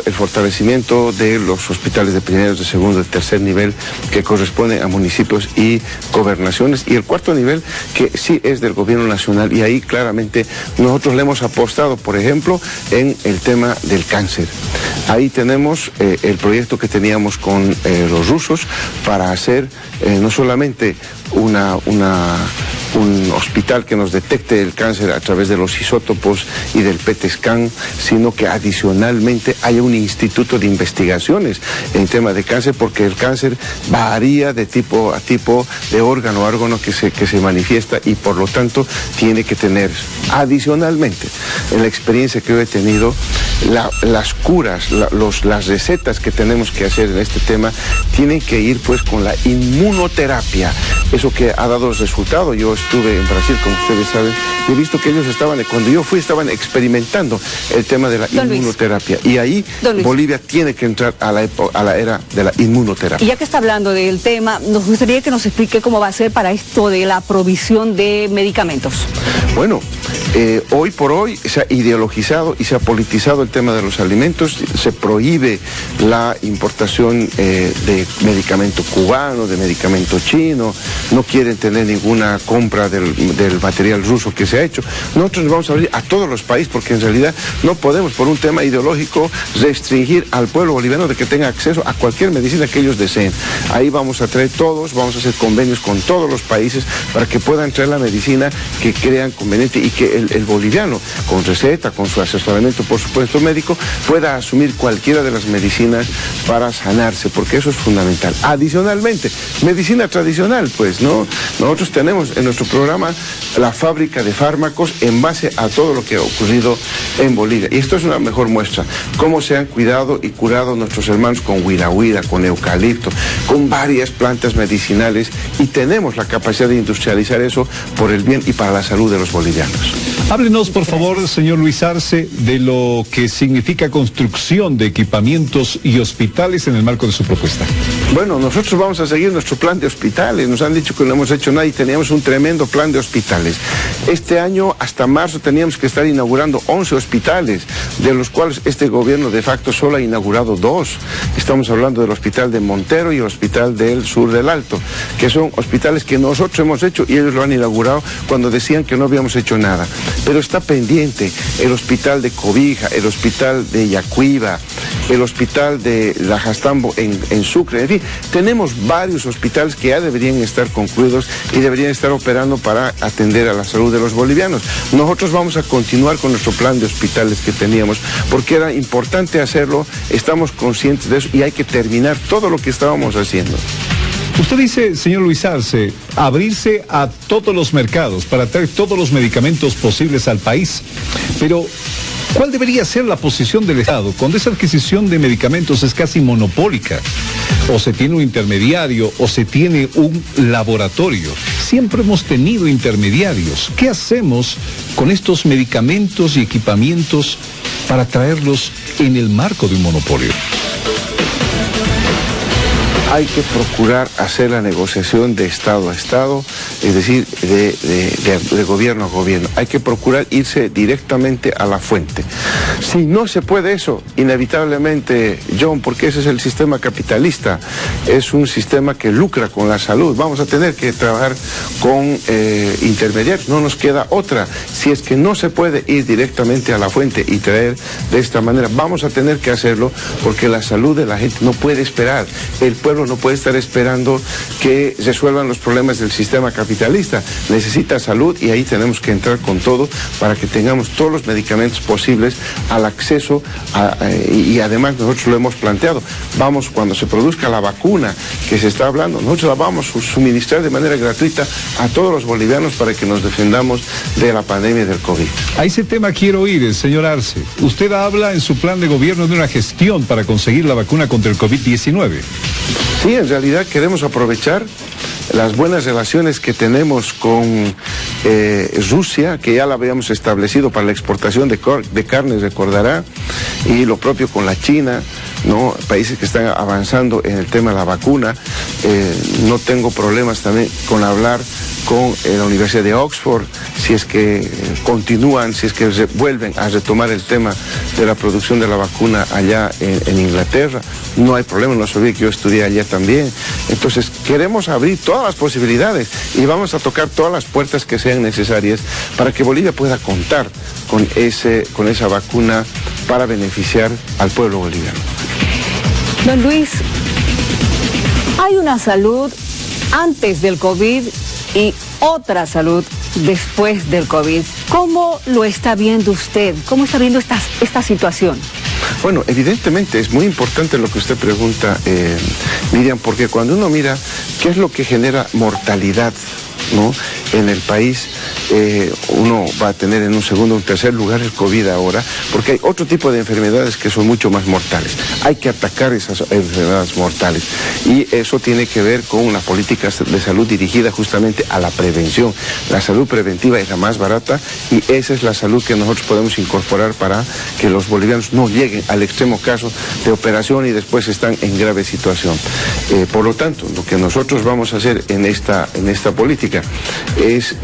el fortalecimiento de los hospitales de primer, de segundo, de tercer nivel, que corresponde a municipios y gobernaciones, y el cuarto nivel, que sí es del gobierno nacional, y ahí claramente nosotros le hemos apostado, por ejemplo, en el tema del cáncer. Ahí tenemos el proyecto que teníamos con los rusos para hacer no solamente un hospital que nos detecte el cáncer a través de los isótopos y del PET scan, sino que adicionalmente haya un instituto de investigaciones en tema de cáncer, porque el cáncer varía de tipo a tipo, de órgano a órgano que se manifiesta, y por lo tanto tiene que tener. Adicionalmente, en la experiencia que yo he tenido, las curas, las recetas que tenemos que hacer en este tema tienen que ir pues con la inmunoterapia, eso que ha dado resultado. Yo estuve en Brasil, como ustedes saben, y he visto que ellos cuando yo fui, estaban experimentando el tema de la inmunoterapia, y ahí Bolivia tiene que entrar a la era de la inmunoterapia. Y ya que está hablando del tema, nos gustaría que nos explique cómo va a ser para esto de la provisión de medicamentos. Bueno, hoy por hoy se ha ideologizado y se ha politizado el tema de los alimentos. Se prohíbe la importación de medicamento cubano, de medicamento chino. No quieren tener ninguna compra del material ruso que se ha hecho. Nosotros nos vamos a abrir a todos los países, porque en realidad no podemos, por un tema ideológico, restringir al pueblo boliviano de que tenga acceso a cualquier medicina que ellos deseen. Ahí vamos a traer todos, vamos a hacer convenios con todos los países para que puedan traer la medicina que crean conveniente, y que el boliviano, con receta, con su asesoramiento, por supuesto, tratamiento médico, pueda asumir cualquiera de las medicinas para sanarse, porque eso es fundamental. Adicionalmente, medicina tradicional, pues, ¿no? Nosotros tenemos en nuestro programa la fábrica de fármacos en base a todo lo que ha ocurrido en Bolivia. Y esto es una mejor muestra, cómo se han cuidado y curado nuestros hermanos con huirahuira, con eucalipto, con varias plantas medicinales, y tenemos la capacidad de industrializar eso por el bien y para la salud de los bolivianos. Háblenos, por favor, señor Luis Arce, de lo que significa construcción de equipamientos y hospitales en el marco de su propuesta. Bueno, nosotros vamos a seguir nuestro plan de hospitales. Nos han dicho que no hemos hecho nada y teníamos un tremendo plan de hospitales. Este año, hasta marzo, teníamos que estar inaugurando 11 hospitales, de los cuales este gobierno de facto solo ha inaugurado 2. Estamos hablando del hospital de Montero y el hospital del Sur del Alto, que son hospitales que nosotros hemos hecho y ellos lo han inaugurado cuando decían que no habíamos hecho nada. Pero está pendiente el hospital de Cobija, el hospital de Yacuiba, el hospital de Lajastambo en Sucre. En fin, tenemos varios hospitales que ya deberían estar concluidos y deberían estar operando para atender a la salud de los bolivianos. Nosotros vamos a continuar con nuestro plan de hospitales que teníamos, porque era importante hacerlo, estamos conscientes de eso y hay que terminar todo lo que estábamos haciendo. Usted dice, señor Luis Arce, abrirse a todos los mercados para traer todos los medicamentos posibles al país, pero ¿cuál debería ser la posición del Estado cuando esa adquisición de medicamentos es casi monopólica? O se tiene un intermediario o se tiene un laboratorio. Siempre hemos tenido intermediarios. ¿Qué hacemos con estos medicamentos y equipamientos para traerlos en el marco de un monopolio? Hay que procurar hacer la negociación de Estado a Estado, es decir, de gobierno a gobierno. Hay que procurar irse directamente a la fuente. Si no se puede eso, inevitablemente, John, porque ese es el sistema capitalista, es un sistema que lucra con la salud. Vamos a tener que trabajar con intermediarios, no nos queda otra. Si es que no se puede ir directamente a la fuente y traer de esta manera, vamos a tener que hacerlo, porque la salud de la gente no puede esperar. El pueblo no puede estar esperando que resuelvan los problemas del sistema capitalista. Necesita salud y ahí tenemos que entrar con todo para que tengamos todos los medicamentos posibles al acceso y además nosotros lo hemos planteado. Vamos, cuando se produzca la vacuna que se está hablando, nosotros la vamos a suministrar de manera gratuita a todos los bolivianos para que nos defendamos de la pandemia del COVID. A ese tema quiero ir, señor Arce. Usted habla en su plan de gobierno de una gestión para conseguir la vacuna contra el COVID-19. Sí, en realidad queremos aprovechar las buenas relaciones que tenemos con Rusia, que ya la habíamos establecido para la exportación de carne, recordará, y lo propio con la China, ¿no? Países que están avanzando en el tema de la vacuna. No tengo problemas también con hablar con la Universidad de Oxford, si es que continúan, si es que vuelven a retomar el tema de la producción de la vacuna allá en Inglaterra. No hay problema, no se olvide que yo estudié allá también. Entonces, queremos abrir todas las posibilidades y vamos a tocar todas las puertas que sean necesarias para que Bolivia pueda contar con esa vacuna para beneficiar al pueblo boliviano. Don Luis, hay una salud antes del COVID y otra salud después del COVID. ¿Cómo lo está viendo usted? ¿Cómo está viendo esta situación? Bueno, evidentemente es muy importante lo que usted pregunta, Miriam, porque cuando uno mira qué es lo que genera mortalidad, ¿no?, en el país, uno va a tener en un segundo o un tercer lugar el COVID ahora, porque hay otro tipo de enfermedades que son mucho más mortales. Hay que atacar esas enfermedades mortales y eso tiene que ver con una política de salud dirigida justamente a la prevención. La salud preventiva es la más barata y esa es la salud que nosotros podemos incorporar para que los bolivianos no lleguen al extremo caso de operación y después están en grave situación. Por lo tanto, lo que nosotros vamos a hacer en esta política es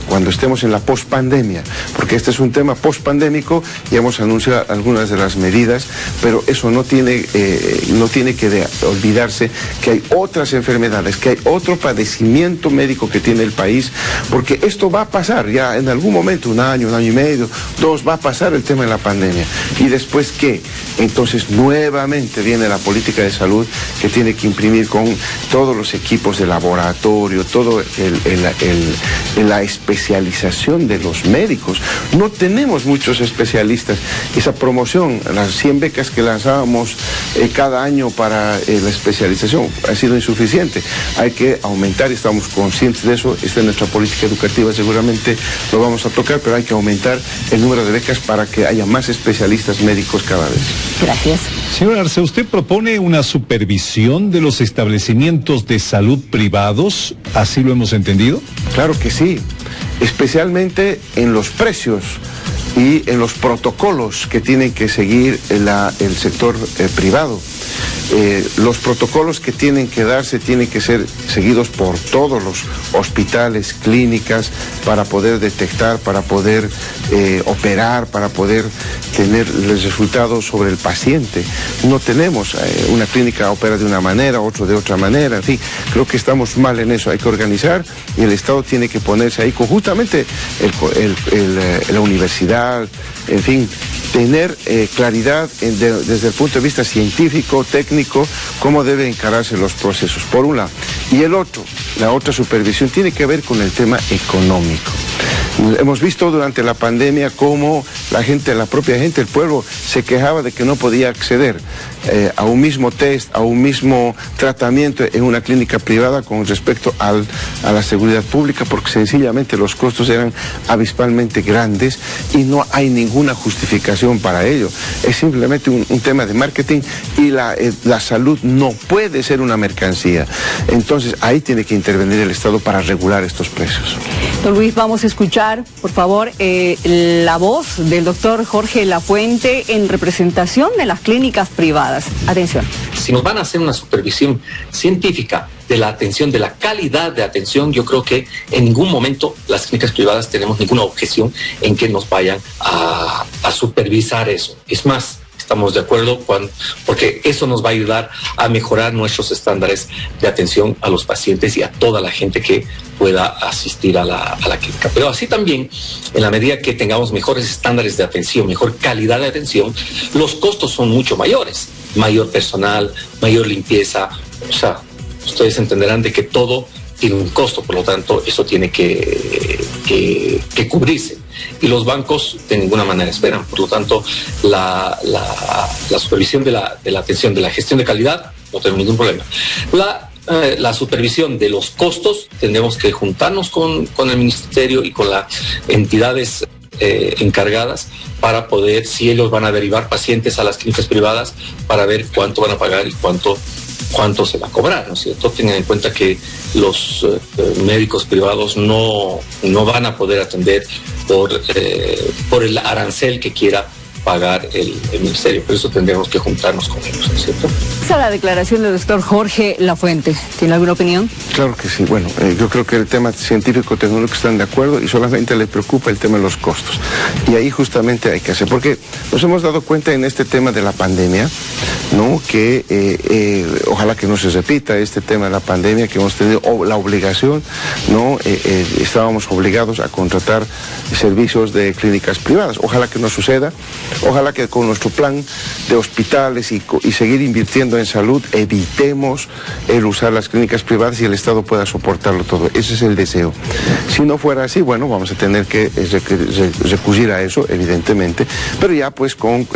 cuando estemos en la pospandemia, porque este es un tema pospandémico y hemos anunciado algunas de las medidas, pero eso no tiene que olvidarse que hay otras enfermedades, que hay otro padecimiento médico que tiene el país, porque esto va a pasar ya en algún momento, un año y medio, 2, va a pasar el tema de la pandemia. ¿Y después qué? Entonces nuevamente viene la política de salud que tiene que imprimir imprimir con todos los equipos de laboratorio, todo la especialización de los médicos. No tenemos muchos especialistas. Esa promoción, las 100 becas que lanzábamos cada año para la especialización ha sido insuficiente. Hay que aumentar, estamos conscientes de eso. Esta es nuestra política educativa, seguramente lo vamos a tocar, pero hay que aumentar el número de becas para que haya más especialistas médicos cada vez. Gracias. Señor Arce, ¿usted propone una supervisión de los establecimientos de salud privados? ¿Así lo hemos entendido? Claro que sí, especialmente en los precios y en los protocolos que tienen que seguir el sector privado. Los protocolos que tienen que darse tienen que ser seguidos por todos los hospitales, clínicas, para poder detectar, para poder operar, para poder tener los resultados sobre el paciente. No tenemos una clínica opera de una manera, otro de otra manera, en fin, creo que estamos mal en eso. Hay que organizar y el Estado tiene que ponerse ahí conjuntamente, la universidad, en fin, tener claridad desde el punto de vista científico, técnico, cómo deben encararse los procesos, por un lado. Y la otra supervisión tiene que ver con el tema económico. Hemos visto durante la pandemia cómo la propia gente, el pueblo, se quejaba de que no podía acceder a un mismo test, a un mismo tratamiento en una clínica privada con respecto a la seguridad pública, porque sencillamente los costos eran abismalmente grandes y no hay ninguna justificación para ello. Es simplemente un tema de marketing y la salud no puede ser una mercancía. Entonces ahí tiene que intervenir el Estado para regular estos precios. Don Luis, vamos a escuchar, por favor, la voz del doctor Jorge Lafuente en representación de las clínicas privadas. Atención. Si nos van a hacer una supervisión científica de la atención, de la calidad de atención, yo creo que en ningún momento las clínicas privadas tenemos ninguna objeción en que nos vayan a supervisar eso. Es más, estamos de acuerdo porque eso nos va a ayudar a mejorar nuestros estándares de atención a los pacientes y a toda la gente que pueda asistir a la clínica. Pero así también, en la medida que tengamos mejores estándares de atención, mejor calidad de atención, los costos son mucho mayores. Mayor personal, mayor limpieza. O sea, ustedes entenderán de que todo tiene un costo, por lo tanto, eso tiene que cubrirse. Y los bancos de ninguna manera esperan. Por lo tanto, la supervisión de la atención, de la gestión de calidad, no tenemos ningún problema. La supervisión de los costos, tendremos que juntarnos con el ministerio y con las entidades encargadas para poder, si ellos van a derivar pacientes a las clínicas privadas, para ver cuánto van a pagar y cuánto se va a cobrar, ¿no es cierto? Tengan en cuenta que los médicos privados no van a poder atender por el arancel que quiera pagar el ministerio. Por eso tendremos que juntarnos con ellos, ¿no es cierto? Esa es la declaración del doctor Jorge Lafuente. ¿Tiene alguna opinión? Claro que sí. Bueno, yo creo que el tema científico-tecnológico están de acuerdo y solamente les preocupa el tema de los costos. Y ahí justamente hay que hacer, porque nos hemos dado cuenta en este tema de la pandemia, ¿no? Que ojalá que no se repita este tema de la pandemia, que hemos tenido la obligación, ¿no? Estábamos obligados a contratar servicios de clínicas privadas. Ojalá que no suceda. Ojalá que con nuestro plan de hospitales y seguir invirtiendo en salud evitemos el usar las clínicas privadas y el Estado pueda soportarlo todo. Ese es el deseo. Si no fuera así, bueno, vamos a tener que recurrir a eso, evidentemente, pero ya pues con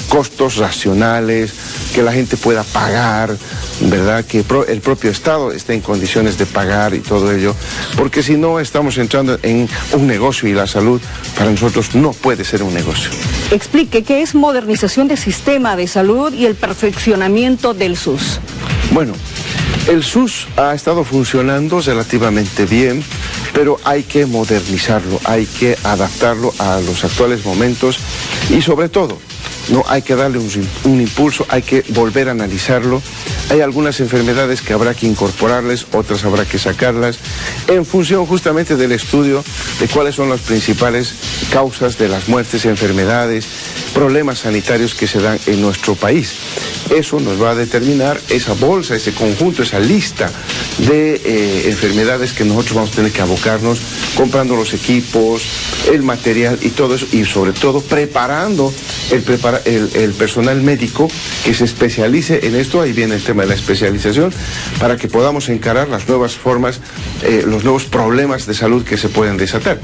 costos racionales, que la gente pueda pagar, ¿verdad? Que el propio Estado esté en condiciones de pagar y todo ello, porque si no estamos entrando en un negocio y la salud para nosotros no puede ser un negocio. Explique qué es modernización del sistema de salud y el perfeccionamiento del SUS. Bueno, el SUS ha estado funcionando relativamente bien, pero hay que modernizarlo, hay que adaptarlo a los actuales momentos y sobre todo, no hay que darle un impulso, hay que volver a analizarlo. Hay algunas enfermedades que habrá que incorporarles, otras habrá que sacarlas, en función justamente del estudio de cuáles son las principales causas de las muertes, enfermedades, problemas sanitarios que se dan en nuestro país. Eso nos va a determinar esa bolsa, ese conjunto, esa lista de enfermedades que nosotros vamos a tener que abocarnos, comprando los equipos, el material y todo eso, y sobre todo preparando el personal médico que se especialice en esto. Ahí viene el tema de la especialización, para que podamos encarar las nuevas formas, los nuevos problemas de salud que se pueden desatar.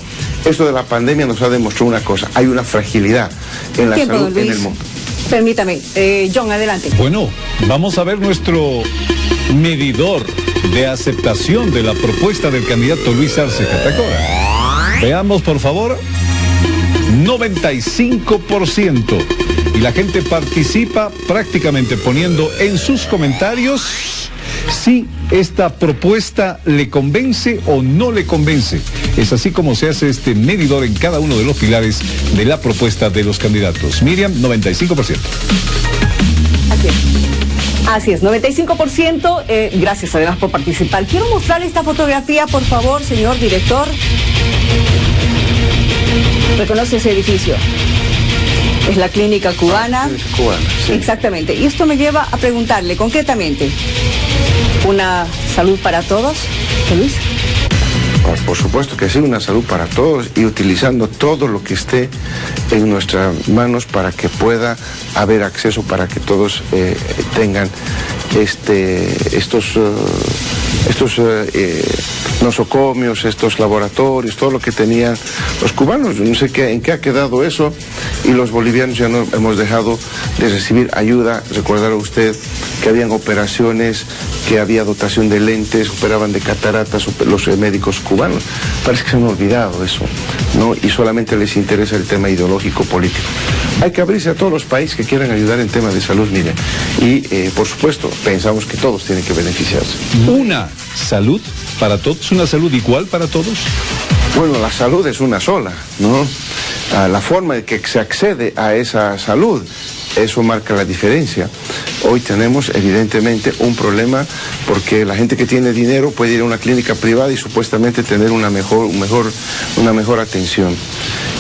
Esto de la pandemia nos ha demostrado una cosa: hay una fragilidad en la salud en el mundo. Permítame, John, adelante. Bueno, vamos a ver nuestro medidor de aceptación de la propuesta del candidato Luis Arce Catacora. Veamos, por favor. 95%. Y la gente participa prácticamente poniendo en sus comentarios si esta propuesta le convence o no le convence. Es así como se hace este medidor en cada uno de los pilares de la propuesta de los candidatos. Miriam, 95%. Así es, 95%. Gracias además por participar. Quiero mostrar esta fotografía, por favor, señor director. ¿Reconoce ese edificio? Es la clínica cubana. La clínica cubana, sí. Exactamente. Y esto me lleva a preguntarle concretamente, ¿una salud para todos, Luis? Por supuesto que sí, una salud para todos, y utilizando todo lo que esté en nuestras manos para que pueda haber acceso, para que todos tengan estos nosocomios, estos laboratorios, todo lo que tenían los cubanos. No sé en qué ha quedado eso, y los bolivianos ya no hemos dejado de recibir ayuda. Recordará usted que habían operaciones, que había dotación de lentes, operaban de cataratas los médicos cubanos. Parece que se han olvidado eso, ¿no? Y solamente les interesa el tema ideológico político. Hay que abrirse a todos los países que quieran ayudar en temas de salud, mire. Y por supuesto, pensamos que todos tienen que beneficiarse. ¿Una salud para todos? ¿Una salud igual para todos? Bueno, la salud es una sola, ¿no? La forma en que se accede a esa salud, eso marca la diferencia. Hoy tenemos evidentemente un problema, porque la gente que tiene dinero puede ir a una clínica privada y supuestamente tener una mejor atención.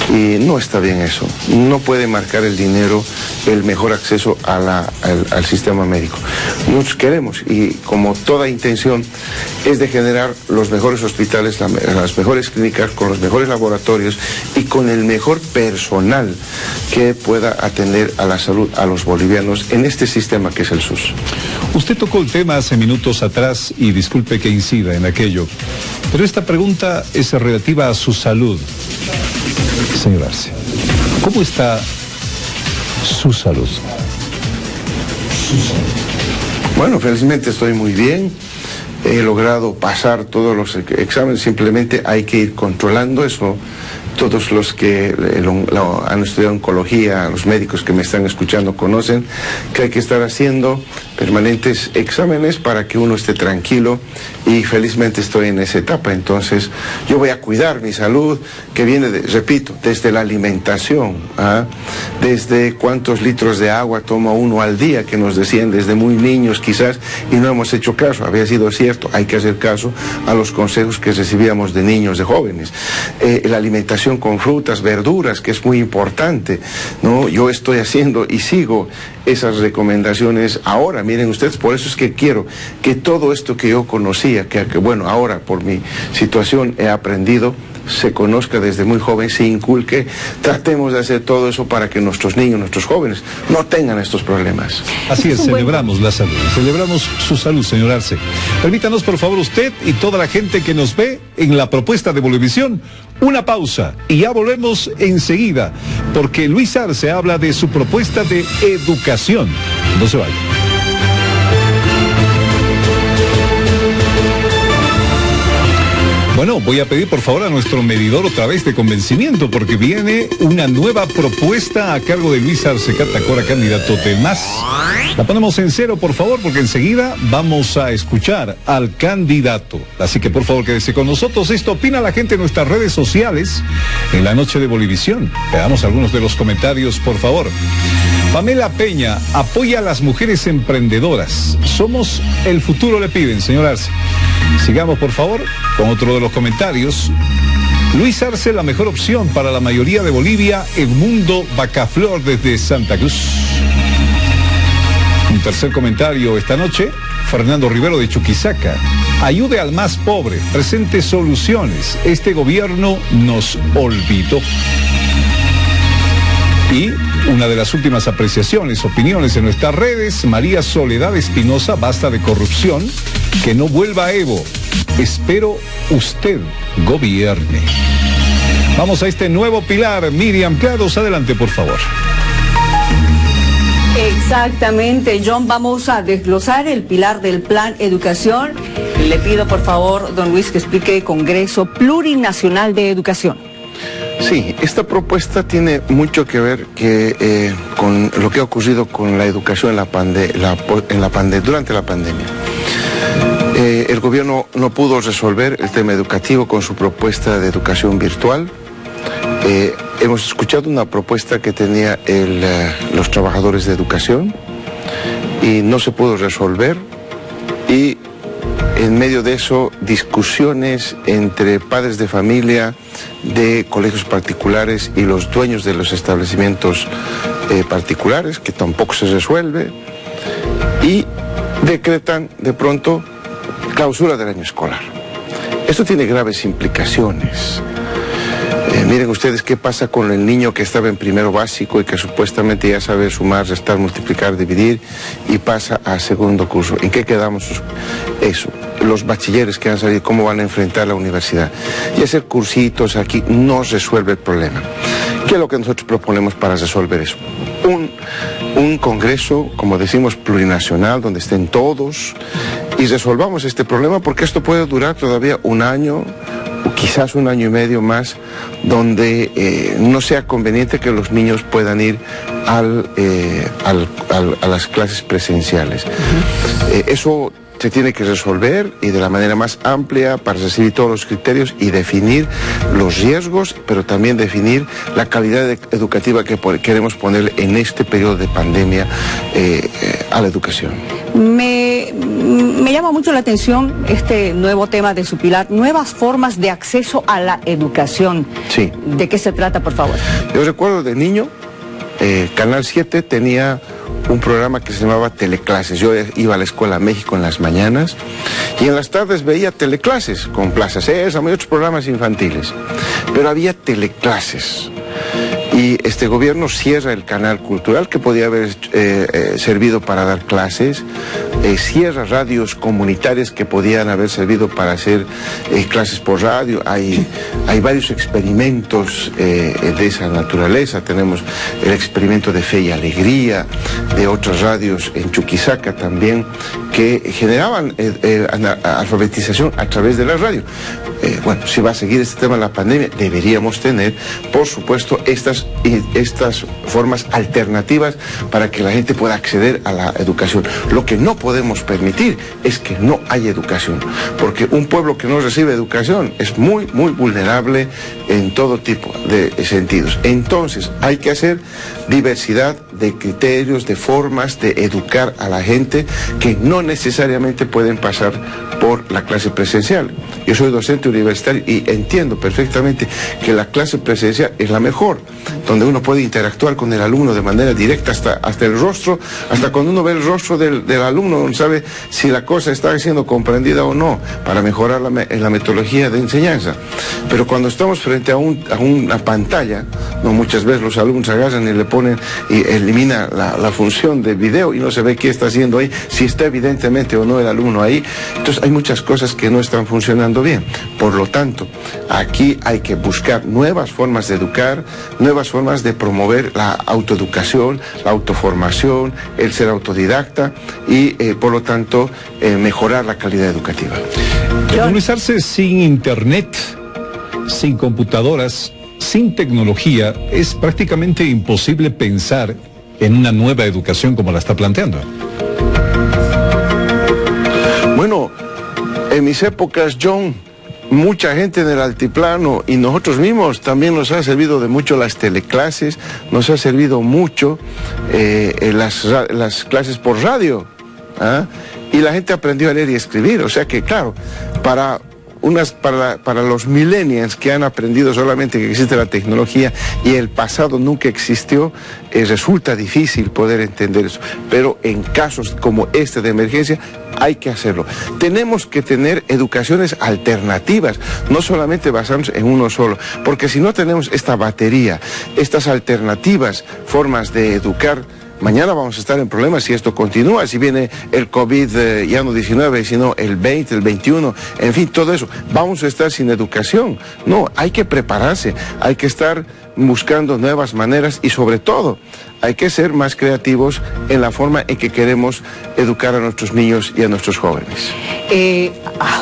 Y no está bien eso. No puede marcar el dinero el mejor acceso al sistema médico. Nosotros queremos, y como toda intención, es de generar los mejores hospitales, las mejores clínicas, con los mejores laboratorios y con el mejor personal que pueda atender a la salud a los bolivianos en este sistema que es el SUS. Usted tocó el tema hace minutos atrás, y disculpe que incida en aquello, pero esta pregunta es relativa a su salud. Señor Arce, ¿cómo está su salud? Bueno, felizmente estoy muy bien. He logrado pasar todos los exámenes, simplemente hay que ir controlando eso. Todos los que han estudiado oncología, los médicos que me están escuchando conocen que hay que estar haciendo permanentes exámenes para que uno esté tranquilo, y felizmente estoy en esa etapa. Entonces yo voy a cuidar mi salud, que viene, repito, desde la alimentación, desde cuántos litros de agua toma uno al día, que nos decían desde muy niños quizás, y no hemos hecho caso. Había sido cierto, hay que hacer caso a los consejos que recibíamos de niños, de jóvenes. La alimentación con frutas, verduras, que es muy importante, ¿no? Yo estoy haciendo y sigo esas recomendaciones ahora. Miren ustedes, por eso es que quiero que todo esto que yo conocía, que bueno, ahora por mi situación he aprendido, se conozca desde muy joven, se inculque. Tratemos de hacer todo eso para que nuestros niños, nuestros jóvenes, no tengan estos problemas. Así es, celebramos la salud, celebramos su salud, señor Arce. Permítanos, por favor, usted y toda la gente que nos ve en la propuesta de Bolivisión, una pausa y ya volvemos enseguida, porque Luis Arce habla de su propuesta de educación. No se vaya. Bueno, voy a pedir por favor a nuestro medidor otra vez de convencimiento, porque viene una nueva propuesta a cargo de Luis Arce Catacora, candidato del MAS. La ponemos en 0, por favor, porque enseguida vamos a escuchar al candidato. Así que por favor quédese con nosotros. Esto opina la gente en nuestras redes sociales en la noche de Bolivisión. Veamos algunos de los comentarios, por favor. Pamela Peña apoya a las mujeres emprendedoras. Somos el futuro, le piden, señor Arce. Sigamos, por favor, con otro de los comentarios. Luis Arce, la mejor opción para la mayoría de Bolivia. Edmundo Bacaflor desde Santa Cruz. Un tercer comentario esta noche, Fernando Rivero de Chuquisaca. Ayude al más pobre, presente soluciones. Este gobierno nos olvidó. Y una de las últimas apreciaciones, opiniones en nuestras redes, María Soledad Espinosa, basta de corrupción, que no vuelva a Evo. Espero usted gobierne. Vamos a este nuevo pilar. Miriam Claros, adelante, por favor. Exactamente, John, vamos a desglosar el pilar del Plan Educación. Le pido, por favor, don Luis, que explique Congreso Plurinacional de Educación. Sí, esta propuesta tiene mucho que ver con lo que ha ocurrido con la educación durante la pandemia. El gobierno no pudo resolver el tema educativo con su propuesta de educación virtual. Hemos escuchado una propuesta que tenía los trabajadores de educación y no se pudo resolver, y en medio de eso discusiones entre padres de familia de colegios particulares y los dueños de los establecimientos particulares, que tampoco se resuelve, y decretan de pronto clausura del año escolar. Esto tiene graves implicaciones. Miren ustedes qué pasa con el niño que estaba en primero básico y que supuestamente ya sabe sumar, restar, multiplicar, dividir, y pasa a segundo curso. ¿En qué quedamos eso? Los bachilleres que han salido, ¿cómo van a enfrentar la universidad? Y hacer cursitos aquí no resuelve el problema. ¿Qué es lo que nosotros proponemos para resolver eso? Un congreso, como decimos, plurinacional, donde estén todos y resolvamos este problema, porque esto puede durar todavía un año, o quizás un año y medio más, donde no sea conveniente que los niños puedan ir a las clases presenciales. Eso se tiene que resolver, y de la manera más amplia, para recibir todos los criterios y definir los riesgos, pero también definir la calidad educativa que queremos poner en este periodo de pandemia a la educación. Me llama mucho la atención este nuevo tema de su pilar, nuevas formas de acceso a la educación. Sí. ¿De qué se trata, por favor? Yo recuerdo de niño, Canal 7 tenía un programa que se llamaba Teleclases. Yo iba a la Escuela México en las mañanas y en las tardes veía Teleclases con Plaza Sésamo y otros programas infantiles. Pero había Teleclases. Y este gobierno cierra el canal cultural que podía haber servido para dar clases, cierra radios comunitarias que podían haber servido para hacer clases por radio. Hay varios experimentos de esa naturaleza. Tenemos el experimento de Fe y Alegría, de otras radios en Chuquisaca también, que generaban alfabetización a través de la radio. Bueno, si va a seguir este tema de la pandemia, deberíamos tener, por supuesto, estas formas alternativas para que la gente pueda acceder a la educación. Lo que no podemos permitir es que no haya educación, porque un pueblo que no recibe educación es muy vulnerable en todo tipo de sentidos. Entonces, hay que hacer diversidad de criterios, de formas de educar a la gente que no necesariamente pueden pasar por la clase presencial. Yo soy docente universitario y entiendo perfectamente que la clase presencial es la mejor, donde uno puede interactuar con el alumno de manera directa, hasta el rostro, hasta cuando uno ve el rostro del alumno, uno sabe si la cosa está siendo comprendida o no, para mejorar la metodología de enseñanza. Pero cuando estamos frente a una pantalla, no, muchas veces los alumnos agarran y le ponen y elimina la función de video y no se ve qué está haciendo ahí, si está evidentemente o no el alumno ahí. Entonces hay muchas cosas que no están funcionando bien. Por lo tanto, aquí hay que buscar nuevas formas de educar, nuevas formas de promover la autoeducación, la autoformación, el ser autodidacta y, por lo tanto, mejorar la calidad educativa. Luis Arce, sin internet, sin computadoras, sin tecnología, es prácticamente imposible pensar en una nueva educación como la está planteando. Bueno, en mis épocas, John, mucha gente en el altiplano y nosotros mismos también nos ha servido de mucho las teleclases, nos ha servido mucho las clases por radio, y la gente aprendió a leer y escribir. O sea que, claro, para para los millennials que han aprendido solamente que existe la tecnología y el pasado nunca existió, resulta difícil poder entender eso. Pero en casos como este de emergencia hay que hacerlo. Tenemos que tener educaciones alternativas, no solamente basarnos en uno solo, porque si no tenemos esta batería, estas alternativas, formas de educar, mañana vamos a estar en problemas si esto continúa, si viene el COVID, ya no 19, sino el 20, el 21, en fin, todo eso. Vamos a estar sin educación. No, hay que prepararse, hay que estar buscando nuevas maneras y sobre todo hay que ser más creativos en la forma en que queremos educar a nuestros niños y a nuestros jóvenes.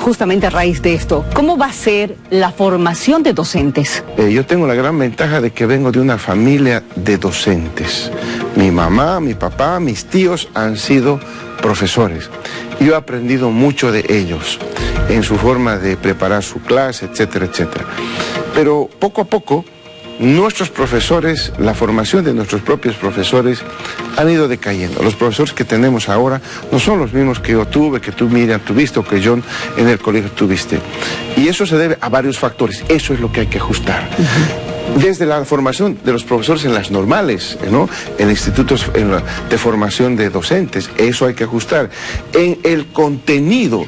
Justamente a raíz de esto, ¿cómo va a ser la formación de docentes? Yo tengo la gran ventaja de que vengo de una familia de docentes. Mi mamá, mi papá, mis tíos han sido profesores. Yo he aprendido mucho de ellos en su forma de preparar su clase, etcétera, etcétera. Pero poco a poco, nuestros profesores, la formación de nuestros propios profesores han ido decayendo. Los profesores que tenemos ahora no son los mismos que yo tuve, que tú, Miriam, tuviste o que John en el colegio tuviste. Y eso se debe a varios factores. Eso es lo que hay que ajustar. Desde la formación de los profesores en las normales, ¿no? En institutos de formación de docentes, eso hay que ajustar. En el contenido,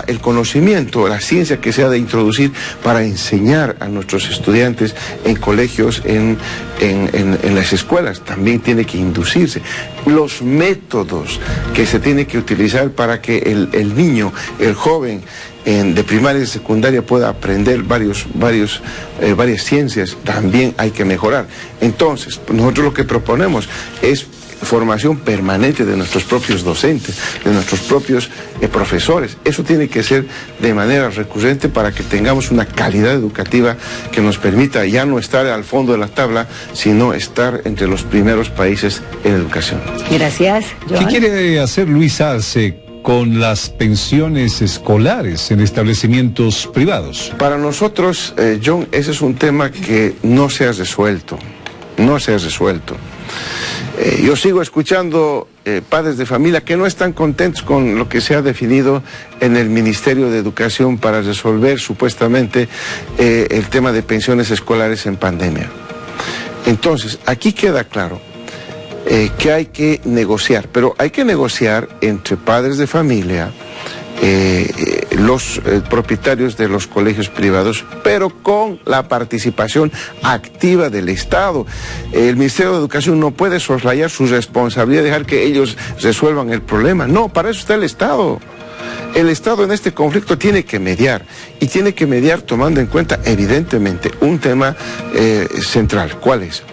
el conocimiento, la ciencia que se ha de introducir para enseñar a nuestros estudiantes en colegios, en las escuelas, también tiene que inducirse. Los métodos que se tienen que utilizar para que el niño, el joven, de primaria y secundaria pueda aprender varias ciencias, también hay que mejorar. Entonces, nosotros lo que proponemos es formación permanente de nuestros propios docentes, de nuestros propios profesores. Eso tiene que ser de manera recurrente para que tengamos una calidad educativa que nos permita ya no estar al fondo de la tabla, sino estar entre los primeros países en educación. Gracias, John. ¿Qué quiere hacer Luis Arce con las pensiones escolares en establecimientos privados? Para nosotros, John, ese es un tema que no se ha resuelto. No se ha resuelto. Yo sigo escuchando padres de familia que no están contentos con lo que se ha definido en el Ministerio de Educación para resolver supuestamente el tema de pensiones escolares en pandemia. Entonces, aquí queda claro que hay que negociar, pero hay que negociar entre padres de familia, los propietarios de los colegios privados, pero con la participación activa del Estado. El Ministerio de Educación no puede soslayar su responsabilidad y dejar que ellos resuelvan el problema. No, para eso está el Estado. El Estado en este conflicto tiene que mediar, y tiene que mediar tomando en cuenta evidentemente un tema central. ¿Cuál es?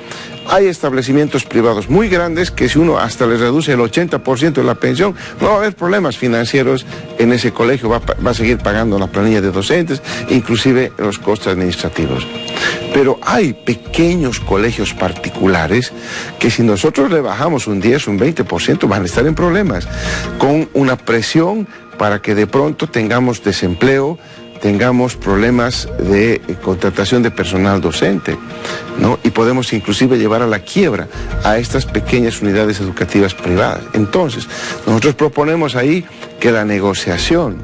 Hay establecimientos privados muy grandes que si uno hasta les reduce el 80% de la pensión, no va a haber problemas financieros en ese colegio, va a seguir pagando la planilla de docentes, inclusive los costos administrativos. Pero hay pequeños colegios particulares que si nosotros le bajamos un 10, un 20%, van a estar en problemas, con una presión para que de pronto tengamos desempleo, tengamos problemas de contratación de personal docente, ¿no? Y podemos inclusive llevar a la quiebra a estas pequeñas unidades educativas privadas. Entonces, nosotros proponemos ahí que la negociación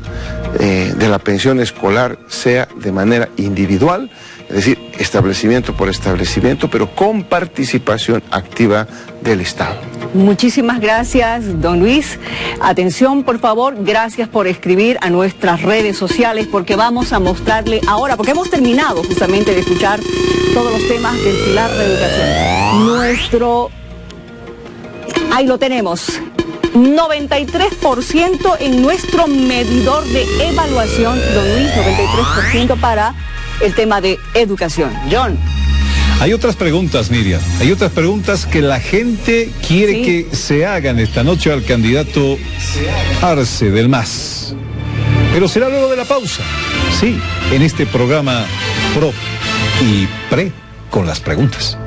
de la pensión escolar sea de manera individual, es decir, establecimiento por establecimiento, pero con participación activa del Estado. Muchísimas gracias, don Luis. Atención, por favor, gracias por escribir a nuestras redes sociales, porque vamos a mostrarle ahora, porque hemos terminado justamente de escuchar todos los temas del pilar de educación. Ahí lo tenemos. 93% en nuestro medidor de evaluación, don Luis, 93% para el tema de educación. John. Hay otras preguntas, Miriam. Hay otras preguntas que la gente quiere que se hagan esta noche al candidato Arce del MAS. Pero será luego de la pausa. Sí, en este programa Pro y Pre con las preguntas.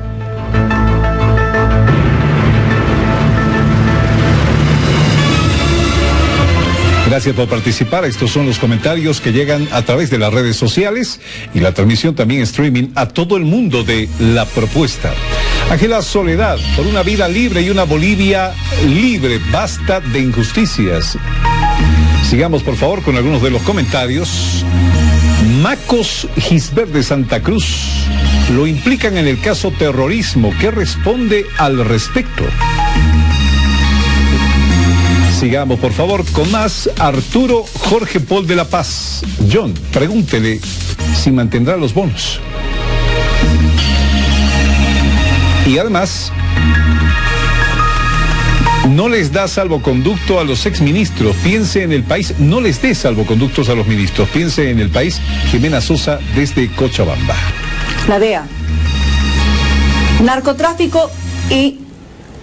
Gracias por participar. Estos son los comentarios que llegan a través de las redes sociales y la transmisión también streaming a todo el mundo de La Propuesta. Ángela Soledad, por una vida libre y una Bolivia libre. Basta de injusticias. Sigamos, por favor, con algunos de los comentarios. Macos Gisbert de Santa Cruz lo implican en el caso terrorismo. ¿Qué responde al respecto? Sigamos, por favor, con más. Arturo Jorge Paul de La Paz. John, pregúntele si mantendrá los bonos. Y además, no les da salvoconducto a los exministros. Piense en el país. No les dé salvoconductos a los ministros. Piense en el país. Jimena Sosa desde Cochabamba. La DEA. Narcotráfico y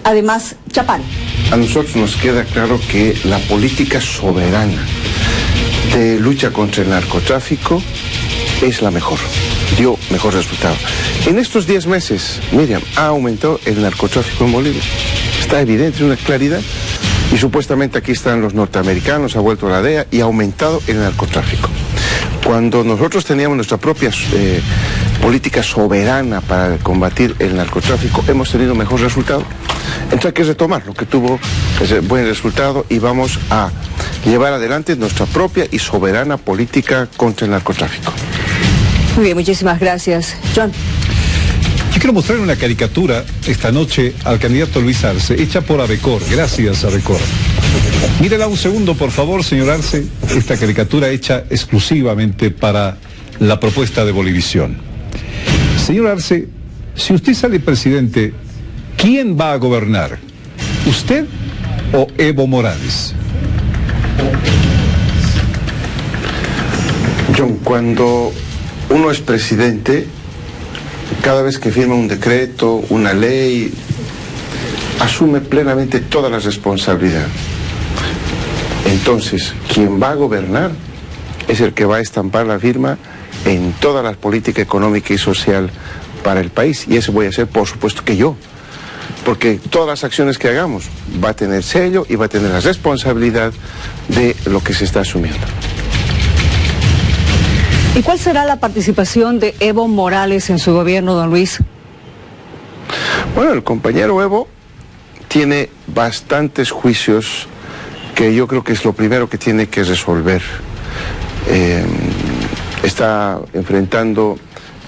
además Chapán. A nosotros nos queda claro que la política soberana de lucha contra el narcotráfico es la mejor. Dio mejor resultado. En estos 10 meses, Miriam, ha aumentado el narcotráfico en Bolivia. Está evidente, una claridad. Y supuestamente aquí están los norteamericanos, ha vuelto la DEA y ha aumentado el narcotráfico. Cuando nosotros teníamos nuestra propia política soberana para combatir el narcotráfico, hemos tenido mejor resultado. Entonces hay que retomar lo que tuvo ese buen resultado y vamos a llevar adelante nuestra propia y soberana política contra el narcotráfico. Muy bien, muchísimas gracias. John. Yo quiero mostrar una caricatura esta noche al candidato Luis Arce, hecha por Avecor. Gracias, Avecor. Mírela un segundo, por favor, señor Arce. Esta caricatura hecha exclusivamente para la propuesta de Bolivisión. Señor Arce, si usted sale presidente, ¿quién va a gobernar? ¿Usted o Evo Morales? John, cuando uno es presidente, cada vez que firma un decreto, una ley, asume plenamente toda la responsabilidad. Entonces, quien va a gobernar es el que va a estampar la firma en toda la política económica y social para el país. Y eso voy a hacer, por supuesto, que yo. Porque todas las acciones que hagamos va a tener sello y va a tener la responsabilidad de lo que se está asumiendo. ¿Y cuál será la participación de Evo Morales en su gobierno, don Luis? Bueno, el compañero Evo tiene bastantes juicios que yo creo que es lo primero que tiene que resolver. Está enfrentando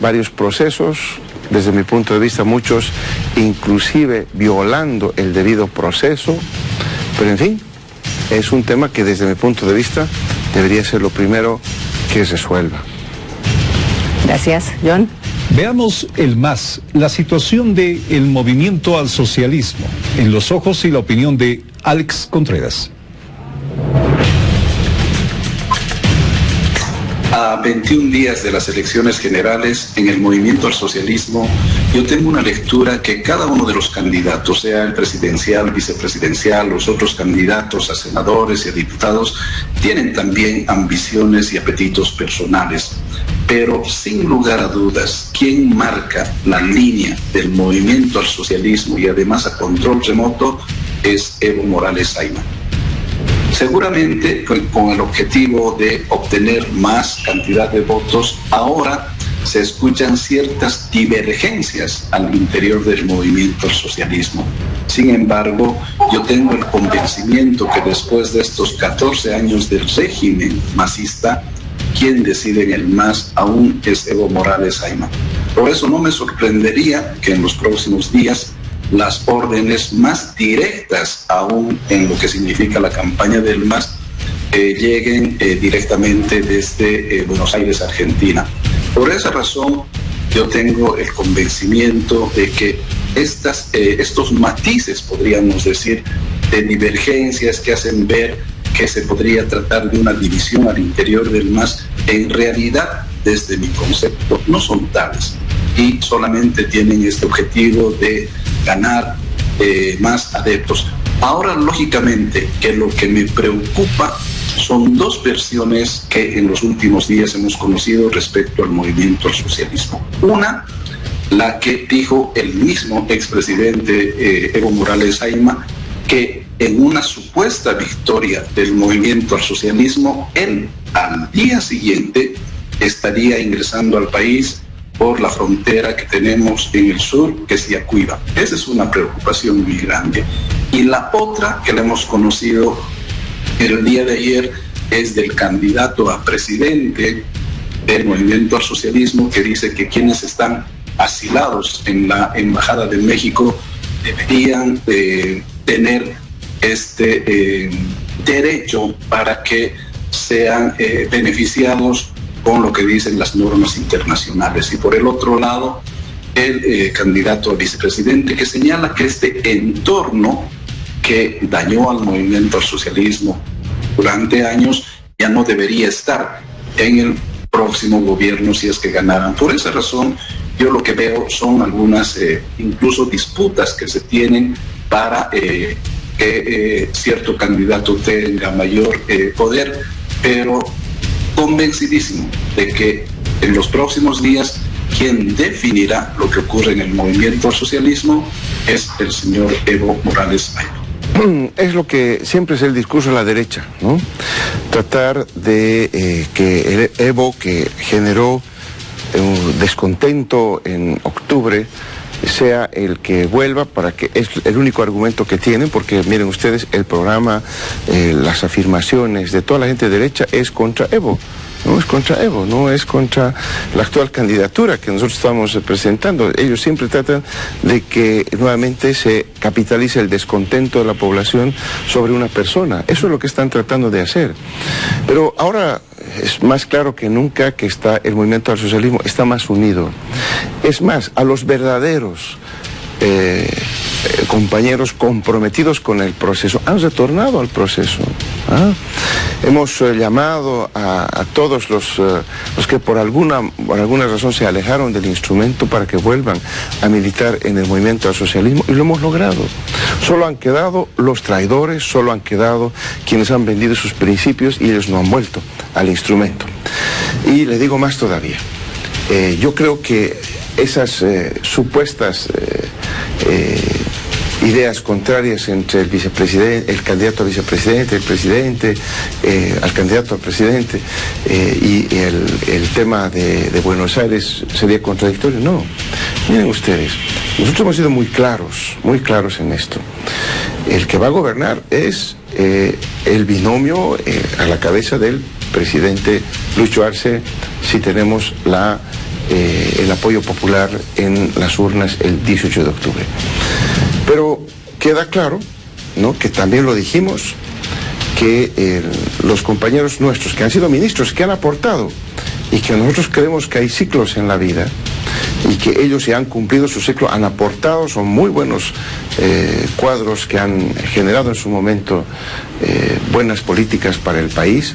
varios procesos, desde mi punto de vista muchos inclusive violando el debido proceso, pero en fin, es un tema que desde mi punto de vista debería ser lo primero que resuelva. Gracias, John. Veamos el MAS, la situación del movimiento al socialismo, en los ojos y la opinión de Alex Contreras. A 21 días de las elecciones generales, en el movimiento al socialismo, yo tengo una lectura que cada uno de los candidatos, sea el presidencial, vicepresidencial, los otros candidatos a senadores y a diputados, tienen también ambiciones y apetitos personales. Pero sin lugar a dudas, quien marca la línea del movimiento al socialismo y además a control remoto es Evo Morales Ayma. Seguramente con el objetivo de obtener más cantidad de votos, ahora se escuchan ciertas divergencias al interior del movimiento al socialismo. Sin embargo, yo tengo el convencimiento que después de estos 14 años del régimen masista, quien decide en el MAS aún es Evo Morales Ayma. Por eso no me sorprendería que en los próximos días las órdenes más directas aún en lo que significa la campaña del MAS lleguen directamente desde Buenos Aires, Argentina. Por esa razón yo tengo el convencimiento de que estos matices, podríamos decir, de divergencias que hacen ver que se podría tratar de una división al interior del MAS, en realidad, desde mi concepto, no son tales y solamente tienen este objetivo de ganar más adeptos. Ahora, lógicamente, que lo que me preocupa son dos versiones que en los últimos días hemos conocido respecto al movimiento al socialismo. Una, la que dijo el mismo expresidente Evo Morales Ayma, que en una supuesta victoria del movimiento al socialismo, él al día siguiente estaría ingresando al país por la frontera que tenemos en el sur, que es Yacuiba. Esa es una preocupación muy grande. Y la otra que la hemos conocido el día de ayer, es del candidato a presidente del Movimiento al Socialismo, que dice que quienes están asilados en la Embajada de México deberían tener este derecho para que sean beneficiados con lo que dicen las normas internacionales. Y por el otro lado, el candidato a vicepresidente, que señala que este entorno que dañó al Movimiento al Socialismo durante años ya no debería estar en el próximo gobierno si es que ganaran. Por esa razón, yo lo que veo son algunas incluso disputas que se tienen para que cierto candidato tenga mayor poder, pero convencidísimo de que en los próximos días quien definirá lo que ocurre en el Movimiento al Socialismo es el señor Evo Morales Ayllón. Es lo que siempre es el discurso de la derecha, ¿no? Tratar de que el Evo, que generó un descontento en octubre, sea el que vuelva, para que es el único argumento que tienen, porque miren ustedes, el programa, las afirmaciones de toda la gente de derecha es contra Evo. No es contra Evo, no es contra la actual candidatura que nosotros estamos presentando. Ellos siempre tratan de que nuevamente se capitalice el descontento de la población sobre una persona. Eso es lo que están tratando de hacer. Pero ahora es más claro que nunca que está el Movimiento al Socialismo está más unido. Es más, a los verdaderos compañeros comprometidos con el proceso han retornado al proceso. Hemos llamado a todos los que por alguna razón se alejaron del instrumento para que vuelvan a militar en el Movimiento al Socialismo, y lo hemos logrado. Solo han quedado los traidores, solo han quedado quienes han vendido sus principios, y ellos no han vuelto al instrumento. Y le digo más todavía. Yo creo que esas supuestas ideas contrarias entre el candidato a vicepresidente, el presidente, al candidato a presidente, y el tema de Buenos Aires sería contradictorio. No. Miren ustedes, nosotros hemos sido muy claros en esto. El que va a gobernar es el binomio a la cabeza del presidente Lucho Arce, si tenemos el apoyo popular en las urnas el 18 de octubre. Pero queda claro, ¿no?, que también lo dijimos, que los compañeros nuestros que han sido ministros, que han aportado, y que nosotros creemos que hay ciclos en la vida, y que ellos ya han cumplido su ciclo, han aportado, son muy buenos cuadros que han generado en su momento buenas políticas para el país,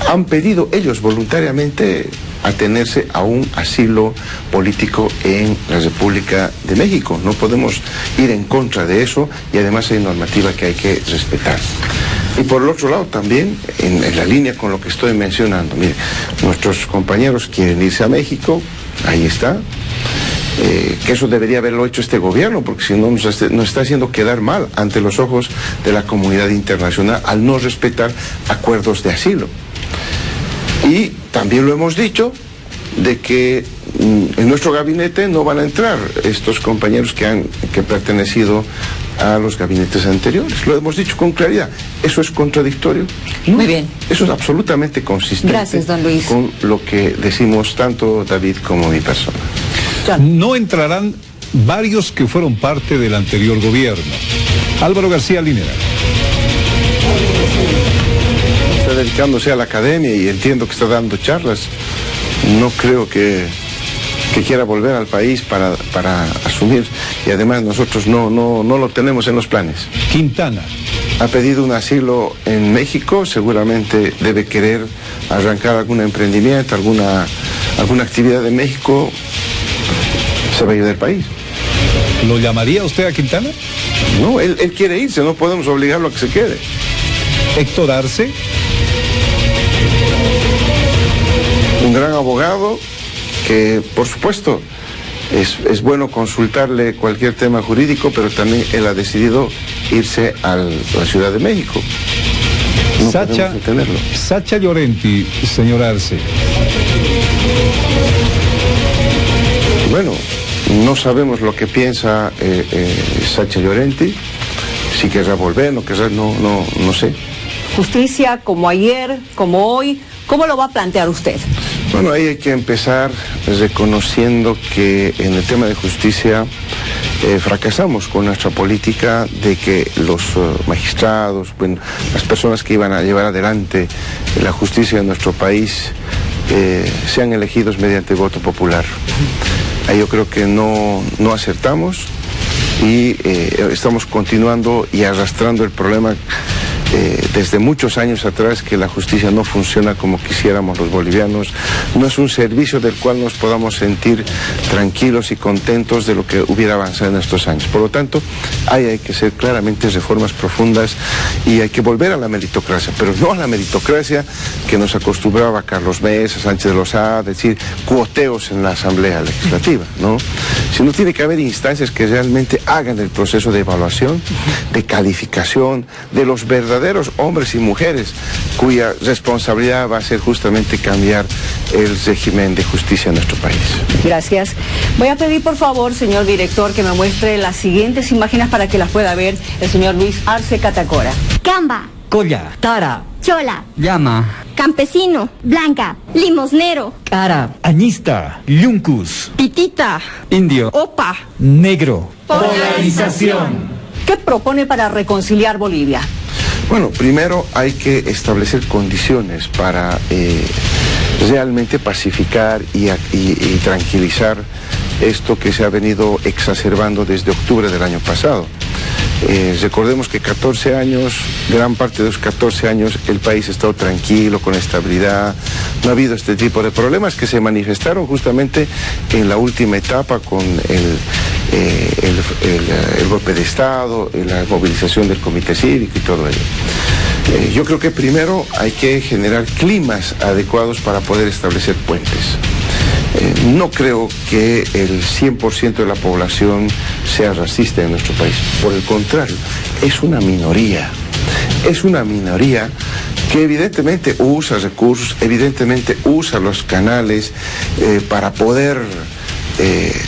han pedido ellos voluntariamente atenerse a un asilo político en la República de México. No podemos ir en contra de eso, y además hay normativa que hay que respetar. Y por el otro lado también, en la línea con lo que estoy mencionando, mire, nuestros compañeros quieren irse a México, ahí está, que eso debería haberlo hecho este gobierno, porque si no nos está haciendo quedar mal ante los ojos de la comunidad internacional al no respetar acuerdos de asilo. Y también lo hemos dicho, de que en nuestro gabinete no van a entrar estos compañeros que han pertenecido a los gabinetes anteriores. Lo hemos dicho con claridad. ¿Eso es contradictorio? No. Muy bien. Eso es absolutamente consistente. Gracias, don Luis. Con lo que decimos tanto David como mi persona. No entrarán varios que fueron parte del anterior gobierno. Álvaro García Linera. Está dedicándose a la academia y entiendo que está dando charlas. No creo que quiera volver al país para asumir, y además nosotros no lo tenemos en los planes. Quintana. Ha pedido un asilo en México, seguramente debe querer arrancar algún emprendimiento, alguna actividad en México, se va a ir del país. ¿Lo llamaría usted a Quintana? No, él quiere irse, no podemos obligarlo a que se quede. Héctor Arce. Un gran abogado que, por supuesto, es bueno consultarle cualquier tema jurídico, pero también él ha decidido irse a la Ciudad de México. No podemos detenerlo. Sacha Llorenti, señor Arce. Bueno, no sabemos lo que piensa Sacha Llorenti, si querrá volver, no querrá, no sé. justicia como ayer, como hoy. ¿Cómo lo va a plantear usted? Bueno, ahí hay que empezar reconociendo que en el tema de justicia fracasamos con nuestra política de que los magistrados, bueno, las personas que iban a llevar adelante la justicia en nuestro país sean elegidos mediante voto popular. Ahí yo creo que no acertamos y estamos continuando y arrastrando el problema desde muchos años atrás, que la justicia no funciona como quisiéramos los bolivianos. No es un servicio del cual nos podamos sentir tranquilos y contentos de lo que hubiera avanzado en estos años. Por lo tanto, hay que hacer claramente reformas profundas y hay que volver a la meritocracia, pero no a la meritocracia que nos acostumbraba Carlos Mesa, Sánchez de Lozada, decir cuoteos en la Asamblea Legislativa, ¿no? Sino tiene que haber instancias que realmente hagan el proceso de evaluación, de calificación, de los verdaderos hombres y mujeres cuya responsabilidad va a ser justamente cambiar el régimen de justicia en nuestro país. Gracias. Voy a pedir por favor, señor director, que me muestre las siguientes imágenes para que las pueda ver el señor Luis Arce Catacora. Camba, Colla, Tara, Chola, Llama, Campesino, Blanca, Limosnero, Cara, Añista, Yuncus, Pitita, Indio, Opa, Negro. Polarización. ¿Qué propone para reconciliar Bolivia? Bueno, primero hay que establecer condiciones para realmente pacificar y tranquilizar esto que se ha venido exacerbando desde octubre del año pasado. Recordemos que 14 años, gran parte de los 14 años, el país ha estado tranquilo, con estabilidad, no ha habido este tipo de problemas que se manifestaron justamente en la última etapa con el golpe de Estado, la movilización del Comité Cívico y todo ello. Yo creo que primero hay que generar climas adecuados para poder establecer puentes. No creo que el 100% de la población sea racista en nuestro país. Por el contrario, es una minoría. Es una minoría que evidentemente usa recursos, evidentemente usa los canales para poder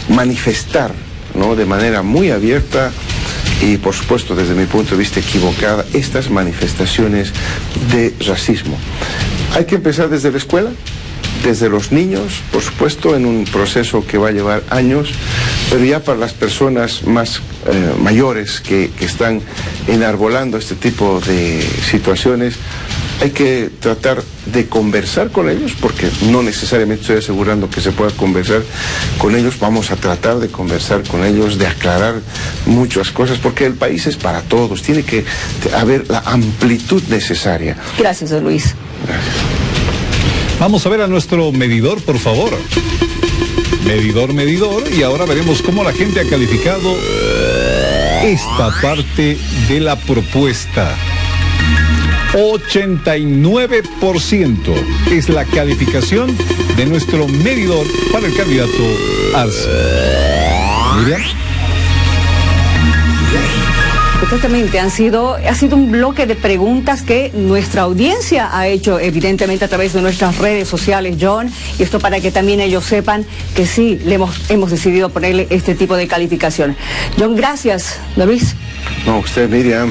manifestar, ¿no?, de manera muy abierta y por supuesto desde mi punto de vista equivocada estas manifestaciones de racismo. Hay que empezar desde la escuela, desde los niños, por supuesto, en un proceso que va a llevar años, pero ya para las personas más mayores que están enarbolando este tipo de situaciones, hay que tratar de conversar con ellos, porque no necesariamente estoy asegurando que se pueda conversar con ellos. Vamos a tratar de conversar con ellos, de aclarar muchas cosas, porque el país es para todos, tiene que haber la amplitud necesaria. Gracias, don Luis. Gracias. Vamos a ver a nuestro medidor, por favor. Medidor, y ahora veremos cómo la gente ha calificado esta parte de la propuesta. 89% es la calificación de nuestro medidor para el candidato Arce. Miriam. Exactamente, ha sido un bloque de preguntas que nuestra audiencia ha hecho evidentemente a través de nuestras redes sociales, John, y esto para que también ellos sepan que sí, hemos decidido ponerle este tipo de calificación. John, gracias. ¿Lo Luis? No, usted, Miriam,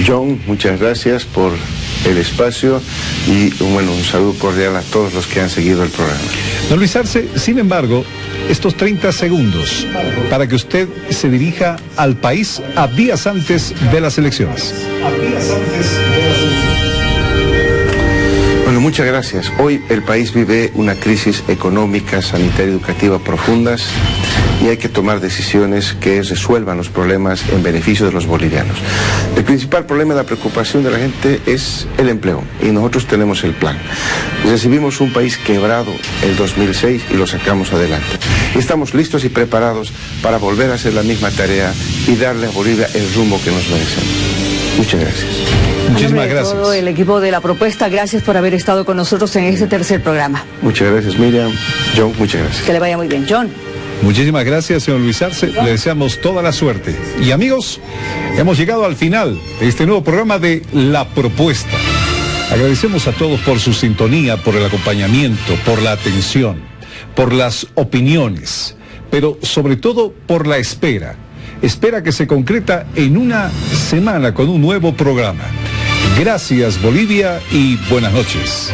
John, muchas gracias por el espacio y bueno, un saludo cordial a todos los que han seguido el programa. Don Luis Arce, sin embargo, estos 30 segundos para que usted se dirija al país a días antes de las elecciones. Bueno, muchas gracias. Hoy el país vive una crisis económica, sanitaria y educativa profundas y hay que tomar decisiones que resuelvan los problemas en beneficio de los bolivianos. El principal problema y la preocupación de la gente es el empleo y nosotros tenemos el plan. Recibimos un país quebrado el 2006 y lo sacamos adelante. Estamos listos y preparados para volver a hacer la misma tarea y darle a Bolivia el rumbo que nos merecemos. Muchas gracias. Muchísimas gracias. Todo el equipo de La Propuesta, gracias por haber estado con nosotros en este tercer programa. Muchas gracias, Miriam. John, muchas gracias. Que le vaya muy bien. John. Muchísimas gracias, señor Luis Arce. Le deseamos toda la suerte. Y amigos, hemos llegado al final de este nuevo programa de La Propuesta. Agradecemos a todos por su sintonía, por el acompañamiento, por la atención, por las opiniones, pero sobre todo por la espera. Espera que se concreta en una semana con un nuevo programa. Gracias, Bolivia, y buenas noches.